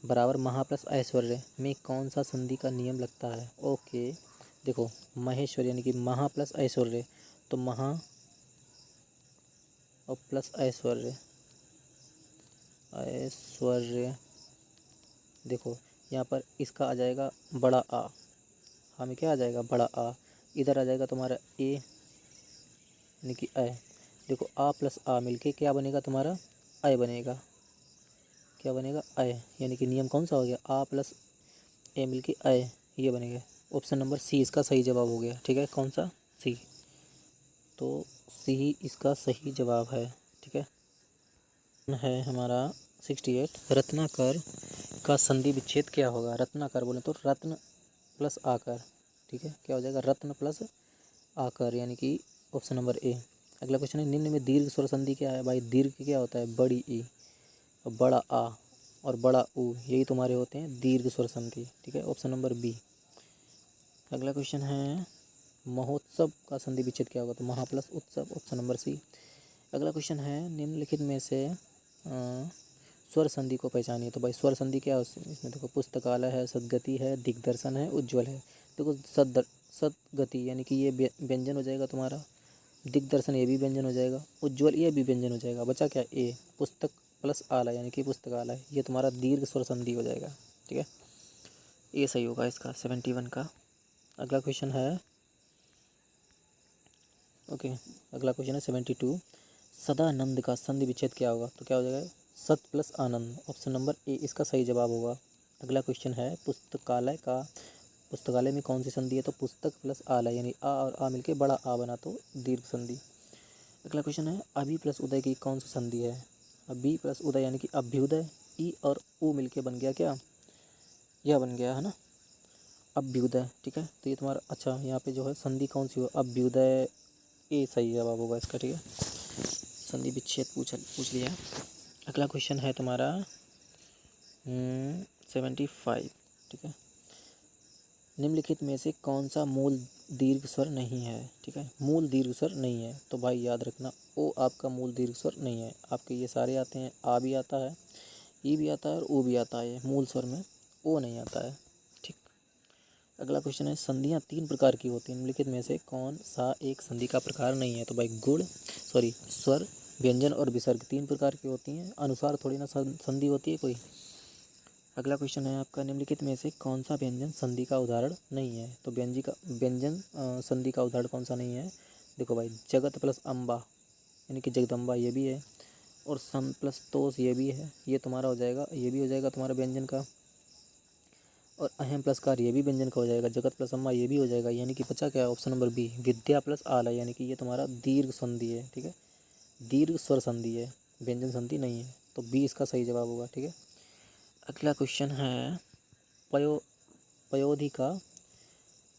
बराबर महा प्लस ऐश्वर्य में कौन सा संधि का नियम लगता है। ओके, देखो महेश्वर्य यानी कि महा प्लस ऐश्वर्य, तो महा और प्लस ऐश्वर्य, ऐश्वर्य, देखो यहाँ पर इसका आ जाएगा बड़ा आ, हमें क्या आ जाएगा, बड़ा आ, इधर आ जाएगा तुम्हारा ए यानी कि ऐ। देखो आ प्लस आ मिलके क्या बनेगा तुम्हारा, ऐ बनेगा, क्या बनेगा, ऐ, यानी कि नियम कौन सा हो गया, आ प्लस ए मिलके ऐ, ये बनेगा। ऑप्शन नंबर सी इसका सही जवाब हो गया। ठीक है, कौन सा, सी, तो सी इसका सही जवाब है। ठीक है हमारा 68, रत्नाकर का संधि विच्छेद क्या होगा। रत्नाकर बोले तो रत्न प्लस आकर, ठीक है, क्या हो जाएगा, रत्न प्लस आकर यानी कि ऑप्शन नंबर ए। अगला क्वेश्चन है निम्न में दीर्घ स्वर संधि क्या है। भाई दीर्घ क्या होता है, बड़ी ई और बड़ा आ और बड़ा ऊ, यही तुम्हारे होते हैं दीर्घ स्वर संधि। ठीक है, ऑप्शन नंबर बी। अगला क्वेश्चन है महोत्सव का संधि विच्छेद क्या होगा, तो महा प्लस उत्सव, ऑप्शन नंबर सी। अगला क्वेश्चन है निम्नलिखित में से स्वर संधि को पहचानिए। तो भाई स्वर संधि क्या है इसमें, देखो पुस्तकालय है, सदगति है, दिग्दर्शन है, उज्ज्वल है। देखो सदगति यानी कि ये व्यंजन हो जाएगा तुम्हारा, दिग्दर्शन ये भी व्यंजन हो जाएगा, उज्ज्वल ये भी व्यंजन हो जाएगा। बचा क्या, ए, पुस्तक प्लस आलय यानी कि पुस्तकालय, ये तुम्हारा दीर्घ स्वर संधि हो जाएगा। ठीक है, ये सही होगा इसका 71 का। अगला क्वेश्चन है ओके, अगला क्वेश्चन है 72, सदानंद का संधि विच्छेद क्या होगा, तो क्या हो जाएगा, सत plus Anand, option number A इसका सही जवाब होगा। अगला क्वेश्चन है पुस्तकालय का, पुस्तकालय में कौन सी संधि है, तो पुस्तक प्लस आलय यानी आ और आ मिलके बड़ा आ बना, तो दीर्घ संधि। अगला क्वेश्चन है अभि प्लस उदय की कौन सी संधि है। अभि प्लस उदय यानी कि अभ्युदय, ई और ऊ मिलके बन गया क्या, यह बन गया है ना, अभ्युदय। ठीक है, तो ये तुम्हारा, अच्छा यहाँ पे जो है संधि कौन सी हो, अभ्युदय, ए सही जवाब होगा इसका। ठीक है, संधि विच्छेद पूछ लिया। अगला क्वेश्चन है तुम्हारा 75। ठीक है, निम्नलिखित में से कौन सा मूल दीर्घ स्वर नहीं है। ठीक है, मूल दीर्घ स्वर नहीं है तो भाई याद रखना ओ आपका मूल दीर्घ स्वर नहीं है। आपके ये सारे आते हैं, आ भी आता है, ई भी आता है और ओ भी आता है, मूल स्वर में ओ नहीं आता है। ठीक, अगला क्वेश्चन है संधियाँ 3 प्रकार की होती हैं, निम्नलिखित में से कौन सा एक संधि का प्रकार नहीं है। तो भाई स्वर, व्यंजन और विसर्ग 3 प्रकार की होती हैं, अनुसार थोड़ी ना संधि होती है कोई। अगला क्वेश्चन है आपका निम्नलिखित में से कौन सा व्यंजन संधि का उदाहरण नहीं है। तो व्यंजन संधि का उदाहरण कौन सा नहीं है। देखो भाई, जगत प्लस अम्बा यानी कि जगदम्बा ये भी है, और सम प्लस तोष ये भी है, ये तुम्हारा हो जाएगा, ये भी हो जाएगा तुम्हारा व्यंजन का, और अहम प्लस कार ये भी व्यंजन का हो जाएगा, जगत प्लस अम्बा ये भी हो जाएगा, यानी कि बचा क्या है ऑप्शन नंबर बी, विद्या प्लस आला, यानी कि ये तुम्हारा दीर्घ संधि है। ठीक है, दीर्घ स्वर संधि है, व्यंजन संधि नहीं है, तो बी इसका सही जवाब होगा। ठीक है, अगला क्वेश्चन है पयोधि का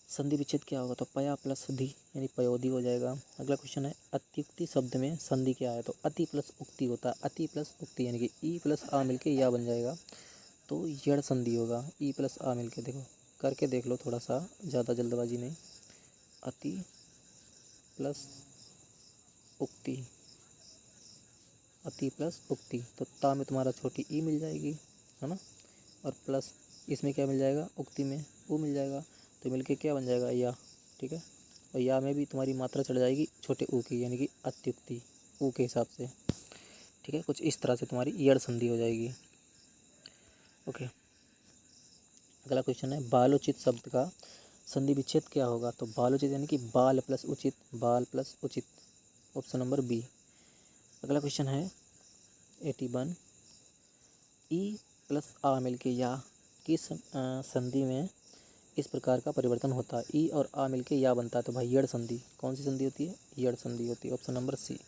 संधि विच्छेद क्या होगा। तो पया प्लस धी यानी पयोधि हो जाएगा। अगला क्वेश्चन है अत्युक्ति शब्द में संधि क्या है। तो अति प्लस उक्ति होता है, अति प्लस उक्ति यानी कि ई प्लस आ मिलके या बन जाएगा, तो यड़ संधि होगा, ई प्लस आ मिलके। देखो करके देख लो, थोड़ा सा ज़्यादा जल्दबाजी नहीं। अति प्लस उक्ति, अति प्लस उक्ति, तो ता में तुम्हारा छोटी ई मिल जाएगी, है ना, और प्लस इसमें क्या मिल जाएगा, उक्ति में ऊ मिल जाएगा, तो मिलके क्या बन जाएगा, या। ठीक है, और या में भी तुम्हारी मात्रा चढ़ जाएगी छोटे ऊ की, यानी कि अत्युक्ति ऊ के हिसाब से। ठीक है, कुछ इस तरह से तुम्हारी यड़ संधि हो जाएगी। ओके, अगला क्वेश्चन है बालोचित शब्द का संधि विच्छेद क्या होगा। तो बालोचित यानी कि बाल प्लस उचित, बाल प्लस उचित, ऑप्शन नंबर बी। अगला क्वेश्चन है 81, ई प्लस आ मिलके या किस संधि में इस प्रकार का परिवर्तन होता है। ई और आ मिलके या बनता है, तो भाई यड़ संधि, कौन सी संधि होती है, यड़ संधि होती है, ऑप्शन नंबर सी।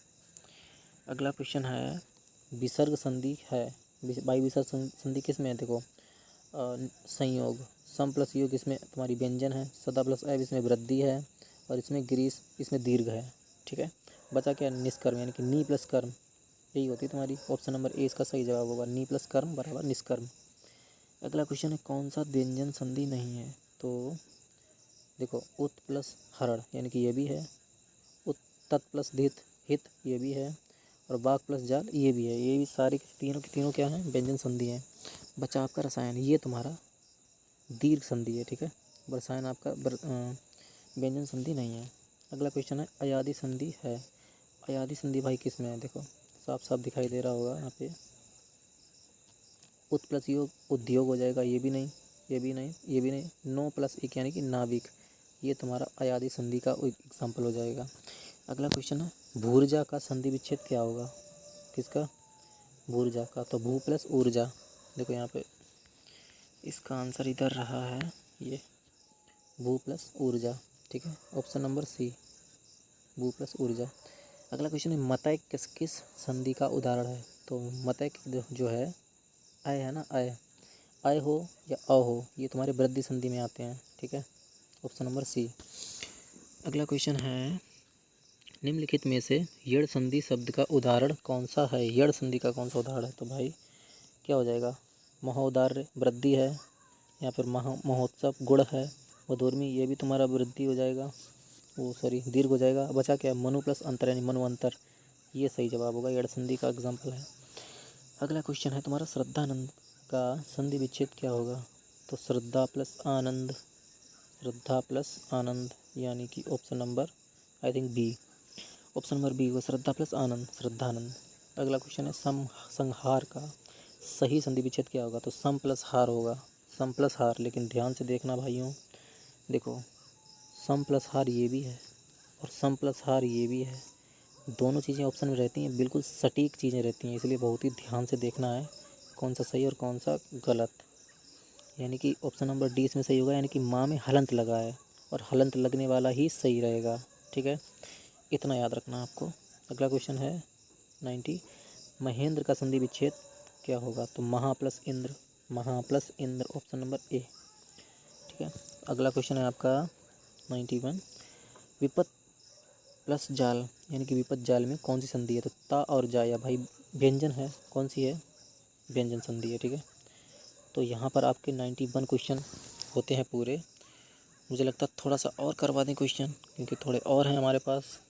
अगला क्वेश्चन है विसर्ग संधि है, भाई विसर्ग संधि किस में है। देखो संयोग, सम प्लस योग इसमें तुम्हारी व्यंजन है, सदा प्लस ऐब इसमें वृद्धि है, और इसमें ग्रीस इसमें दीर्घ है। ठीक है, बचा क्या, निष्कर्म यानी कि नी प्लस कर्म, यही होती है तुम्हारी, ऑप्शन नंबर ए इसका सही जवाब होगा, नी प्लस कर्म बराबर निष्कर्म। अगला क्वेश्चन है कौन सा व्यंजन संधि नहीं है। तो देखो उत प्लस हरण यानी कि ये भी है, उत तत् प्लस धित हित ये भी है, और बाघ प्लस जाल ये भी है, ये भी सारी तीनों की तीनों क्या हैं, व्यंजन संधि हैं। बचा आपका रसायन, ये तुम्हारा दीर्घ संधि है। ठीक है, रसायन आपका व्यंजन संधि नहीं है। अगला क्वेश्चन है अयादि संधि है, अयादि संधि भाई किस में है। देखो साफ साफ दिखाई दे रहा होगा यहाँ पे, उत प्लस योग उद्योग हो जाएगा, ये भी नहीं, ये भी नहीं, ये भी नहीं, नो प्लस एक यानी कि नाविक, ये तुम्हारा अयादि संधि का एग्जाम्पल हो जाएगा। अगला क्वेश्चन है भूर्जा का संधि विच्छेद क्या होगा। किसका, भूर्जा का, तो भू प्लस ऊर्जा। देखो यहाँ पे इसका आंसर इधर रहा है, ये भू प्लस ऊर्जा। ठीक है, ऑप्शन नंबर सी, भू प्लस ऊर्जा। अगला क्वेश्चन है मतय किस किस संधि का उदाहरण है। तो मतय जो है आय है ना, आय, आय हो या अ हो, ये तुम्हारे वृद्धि संधि में आते हैं। ठीक है, ऑप्शन नंबर सी। अगला क्वेश्चन है निम्नलिखित में से यड़ संधि शब्द का उदाहरण कौन सा है। यड़ संधि का कौन सा उदाहरण है। तो भाई क्या हो जाएगा, महोदार्य वृद्धि है, या फिर महोत्सव गुण है, मधुर्मी ये भी तुम्हारा वृद्धि हो जाएगा, वो सॉरी दीर्घ हो जाएगा। बचा क्या, मनु प्लस अंतर यानी मनवंतर, ये सही जवाब होगा, यड़ संधि का एग्जाम्पल है। अगला क्वेश्चन है तुम्हारा श्रद्धानंद का संधि विच्छेद क्या होगा। तो श्रद्धा प्लस आनंद, श्रद्धा प्लस आनंद यानी कि option number I think B, option number B होगा, श्रद्धा प्लस आनंद, श्रद्धानंद। अगला क्वेश्चन है संहार का सही संधि विच्छेद क्या होगा। तो सम प्लस हार होगा, सम प्लस हार, लेकिन ध्यान से देखना भाइयों, देखो सम प्लस हार ये भी है और सम प्लस हार ये भी है, दोनों चीज़ें ऑप्शन में रहती हैं, बिल्कुल सटीक चीज़ें रहती हैं, इसलिए बहुत ही ध्यान से देखना है कौन सा सही और कौन सा गलत। यानी कि ऑप्शन नंबर डी इसमें सही होगा, यानी कि माँ में हलंत लगा है और हलंत लगने वाला ही सही रहेगा। ठीक है, इतना याद रखना आपको। अगला क्वेश्चन है 90, महेंद्र का संधि विच्छेद क्या होगा। तो महा प्लस इंद्र, महा प्लस इंद्र, ऑप्शन नंबर ए। ठीक है, अगला क्वेश्चन है आपका 91, विपत प्लस जाल यानी कि विपद जाल में कौन सी संधि है? तो ता और जा या भाई व्यंजन है, कौन सी है? व्यंजन संधि है, ठीक है। तो यहाँ पर आपके 91 क्वेश्चन होते हैं पूरे। मुझे लगता है थोड़ा सा और करवा दें क्वेश्चन, क्योंकि थोड़े और हैं हमारे पास,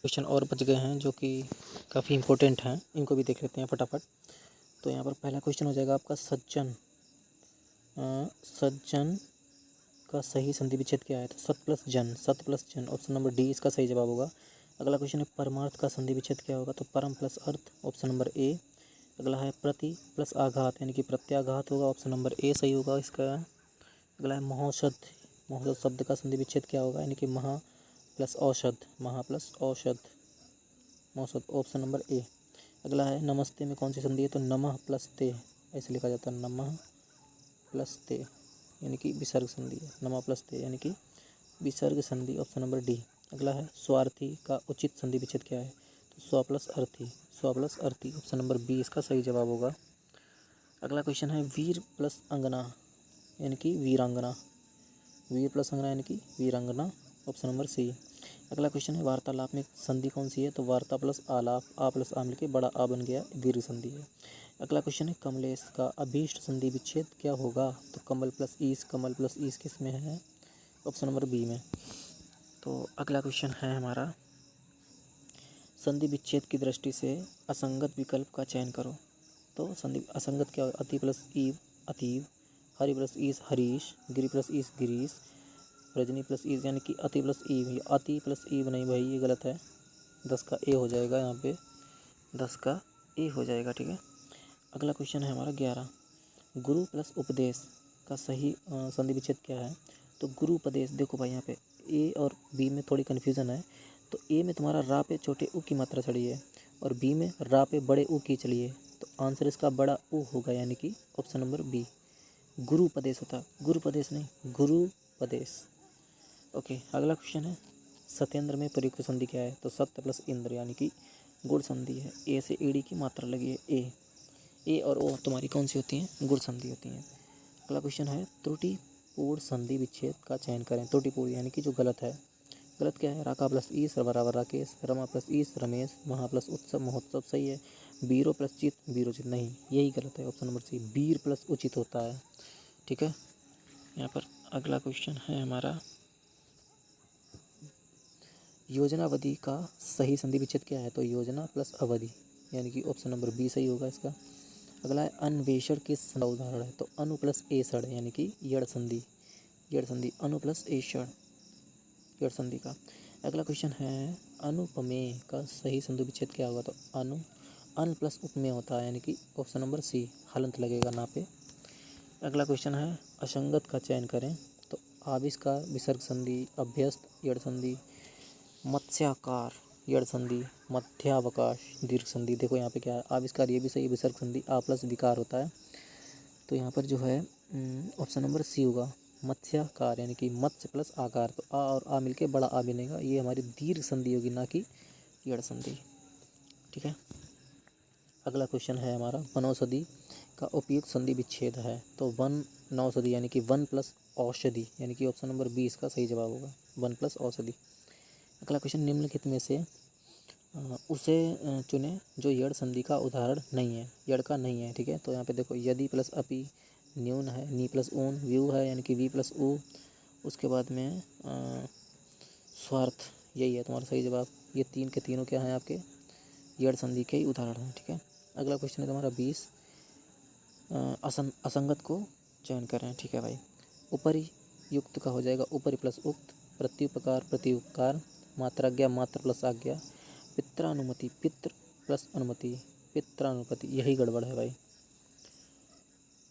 क्वेश्चन और बच गए हैं जो कि काफ़ी इंपॉर्टेंट हैं। इनको भी देख लेते हैं फटाफट। तो यहाँ पर पहला क्वेश्चन हो जाएगा आपका सज्जन। सज्जन का सही संधि विच्छेद क्या है? तो सत प्लस जन, ऑप्शन नंबर डी इसका सही जवाब होगा। अगला क्वेश्चन है परमार्थ का संधि विच्छेद क्या होगा? तो परम प्लस अर्थ, ऑप्शन नंबर ए। अगला है प्रति प्लस आघात यानी कि प्रत्याघात होगा, ऑप्शन नंबर ए सही होगा इसका। अगला है महौषध, महौषध शब्द का संधि विच्छेद क्या होगा? यानी कि महा प्लस औषध, महा प्लस औषध, महौषध, ऑप्शन नंबर ए। अगला है नमस्ते में कौन सी संधि है? तो नमः प्लस ते ऐसे लिखा जाता है, नमः प्लस ते यानी कि विसर्ग संधि है, नमा प्लस ते यानी कि विसर्ग संधि, ऑप्शन नंबर डी। अगला है स्वार्थी का उचित संधि विच्छेद क्या है? तो स्व प्लस अर्थी, ऑप्शन नंबर बी इसका सही जवाब होगा। अगला क्वेश्चन है वीर प्लस अंगना यानी कि वीरांगना, वीर प्लस अंगना यानी कि वीरांगना, ऑप्शन नंबर सी। अगला क्वेश्चन है वार्तालाप में संधि कौन सी है? तो वार्ता प्लस आलाप, आ प्लस आ मिलके बड़ा आ बन गया, दीर्घ संधि है। अगला क्वेश्चन है कमलेश का अभीष्ट संधि विच्छेद क्या होगा? तो कमल प्लस ईस किस में है? ऑप्शन नंबर बी में। तो अगला क्वेश्चन है हमारा संधि विच्छेद की दृष्टि से असंगत विकल्प का चयन करो। तो संधि असंगत क्या होगा? अति प्लस ईव अतीव, हरि प्लस ईस हरीश, गिरि प्लस ईस गिरीश, रजनी प्लस ईज यानी कि अति प्लस ईव, अति प्लस ईव नहीं भाई, ये गलत है। 10 का ए हो जाएगा यहाँ पे, 10 का ए हो जाएगा, ठीक है। अगला क्वेश्चन है हमारा 11, गुरु प्लस उपदेश का सही संधि विच्छेद क्या है? तो गुरु उपदेश, देखो भाई यहाँ पे ए और बी में थोड़ी कन्फ्यूज़न है। तो ए में तुम्हारा रा पे छोटे ऊ की मात्रा चढ़ी है और बी में रा पे बड़े ऊ की चली है, तो आंसर इसका बड़ा ऊ होगा यानी कि ऑप्शन नंबर बी गुरु उपदेश होता है, गुरु उपदेश नहीं गुरु उपदेश। ओके, अगला क्वेश्चन है सत्येंद्र में प्रयुक्त संधि क्या है? तो सत्य प्लस इंद्र यानी कि गुण संधि है, ए से एड़ी की मात्रा लगी है, ए और ओ तुम्हारी कौन सी होती हैं? गुण संधि होती हैं। अगला क्वेश्चन है त्रुटिपूर्ण संधि विच्छेद का चयन करें। त्रुटिपूर्ण यानी कि जो गलत है, गलत क्या है? राका प्लस ईस बराबर राकेश, रमा प्लस ईस रमेश, महा प्लस उत्सव महोत्सव सही है, बीरो प्लस चित बीरोचित नहीं, यही गलत है, ऑप्शन नंबर सी बीर प्लस उचित होता है, ठीक है। यहाँ पर अगला क्वेश्चन है हमारा योजनावधि का सही संधि विच्छेद क्या है? तो योजना प्लस अवधि यानी कि ऑप्शन नंबर बी सही होगा इसका। अगला है अन्वेषण किस संधि का उदाहरण है? तो अनु प्लस एषण यानी कि यड़ संधि, अनु प्लस एषण यड़ संधि का। अगला क्वेश्चन है अनुपमेय का सही संधि विच्छेद क्या होगा? तो अन प्लस उपमेय होता है यानी कि ऑप्शन नंबर सी हलंत लगेगा ना पे। अगला क्वेश्चन है असंगत का चयन करें। तो आविष्कार विसर्ग संधि, अभ्यस्त यड़ संधि, मत्स्याकार यड़ संधि, मध्यावकाश दीर्घ संधि। देखो यहाँ पे क्या है, आविष्कार ये भी सही, विसर्ग संधि आ प्लस विकार होता है, तो यहाँ पर जो है ऑप्शन नंबर सी होगा मत्स्याकार यानी कि मत्स्य प्लस आकार, तो आ और आ मिलके बड़ा आ बनेगा, ये हमारी दीर्घ संधि होगी ना कि यड़ संधि, ठीक है। अगला क्वेश्चन है हमारा वनौषधि का उपयुक्त संधि विच्छेद है। तो वन नौषधि यानी कि वन प्लस औषधि यानी कि ऑप्शन नंबर बी इसका सही जवाब होगा, वन प्लस औषधि। अगला क्वेश्चन निम्नलिखित में से उसे चुने जो यड़ संधि का उदाहरण नहीं है, यड़ का नहीं है, ठीक है। तो यहाँ पे देखो यदि प्लस अपि, न्यून है, नी प्लस ऊन, व्यू है यानी कि वी प्लस ऊ, उसके बाद में स्वार्थ, यही है तुम्हारा सही जवाब। ये तीन के तीनों क्या हैं आपके? यड़ संधि के ही उदाहरण हैं, ठीक है। अगला क्वेश्चन है तुम्हारा 20, असंगत को चयन करें, ठीक है भाई। ऊपरी युक्त का हो जाएगा ऊपरी प्लस उक्त, प्रत्युपकार प्रत्युपकार, मात्राज्ञा मात्र प्लस आज्ञा, पित्रानुमति पित्र प्लस अनुमति पित्रानुमति, यही गड़बड़ है भाई,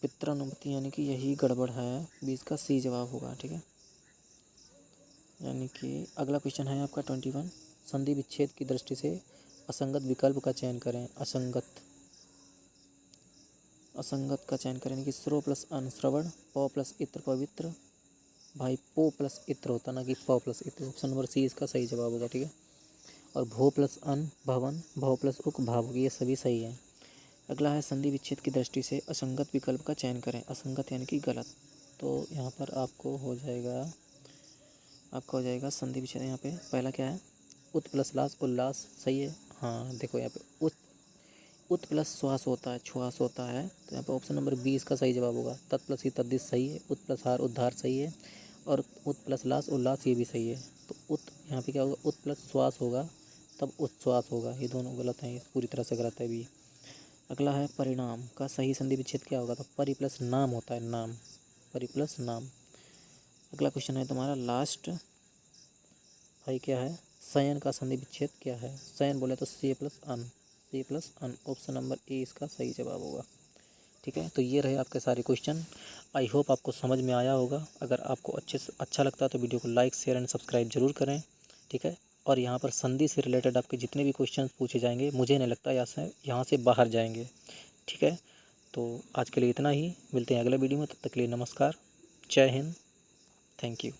पित्रानुमति यानी कि यही गड़बड़ है, 20 का सी जवाब होगा, ठीक है। यानी कि अगला क्वेश्चन है आपका 21, संधि विच्छेद की दृष्टि से असंगत विकल्प का चयन करें। असंगत का चयन करें कि श्रो प्लस अन श्रवण, प प्लस इत्र पवित्र, भाई पो प्लस इत्र होता ना कि प प्लस इत्र, ऑप्शन नंबर सी इसका सही जवाब होगा, ठीक है। और भो प्लस अन भवन, भव प्लस उक भावुक, ये सभी सही है। अगला है संधि विच्छेद की दृष्टि से असंगत विकल्प का चयन करें। असंगत यानी कि गलत, तो यहाँ पर आपको हो जाएगा संधि विच्छेद। यहाँ पे पहला क्या है? उत प्लस लास उल्लास सही है। हाँ देखो यहाँ पे उत प्लस श्वास होता है, श्वास होता है, तो यहाँ पे ऑप्शन नंबर 20 का सही जवाब होगा। तत् प्लस ही तद्दिश सही है। उत प्लस हार उद्धार सही है। और उत प्लस लास उल्लास ये भी सही है। तो उत यहाँ पे क्या होगा, उत प्लस श्वास होगा तब उच्छ्वास होगा। ये दोनों गलत हैं, ये पूरी तरह से गलत है भी। अगला है परिणाम का सही संधि विच्छेद क्या होगा, तो परि प्लस नाम होता है, नाम, परि प्लस नाम। अगला क्वेश्चन है तुम्हारा लास्ट भाई, क्या है, शयन का संधि विच्छेद क्या है। शयन बोले तो से प्लस अन, से प्लस अन, ऑप्शन नंबर ए इसका सही जवाब होगा। ठीक है, तो ये रहे आपके सारे क्वेश्चन। आई होप आपको समझ में आया होगा। अगर आपको अच्छा लगता है तो वीडियो को लाइक शेयर एंड सब्सक्राइब जरूर करें। ठीक है, और यहाँ पर संधि से रिलेटेड आपके जितने भी क्वेश्चन पूछे जाएंगे, मुझे नहीं लगता यहाँ से बाहर जाएंगे। ठीक है, तो आज के लिए इतना ही, मिलते हैं अगले वीडियो में। तब तक के लिए नमस्कार, जय हिंद, थैंक यू।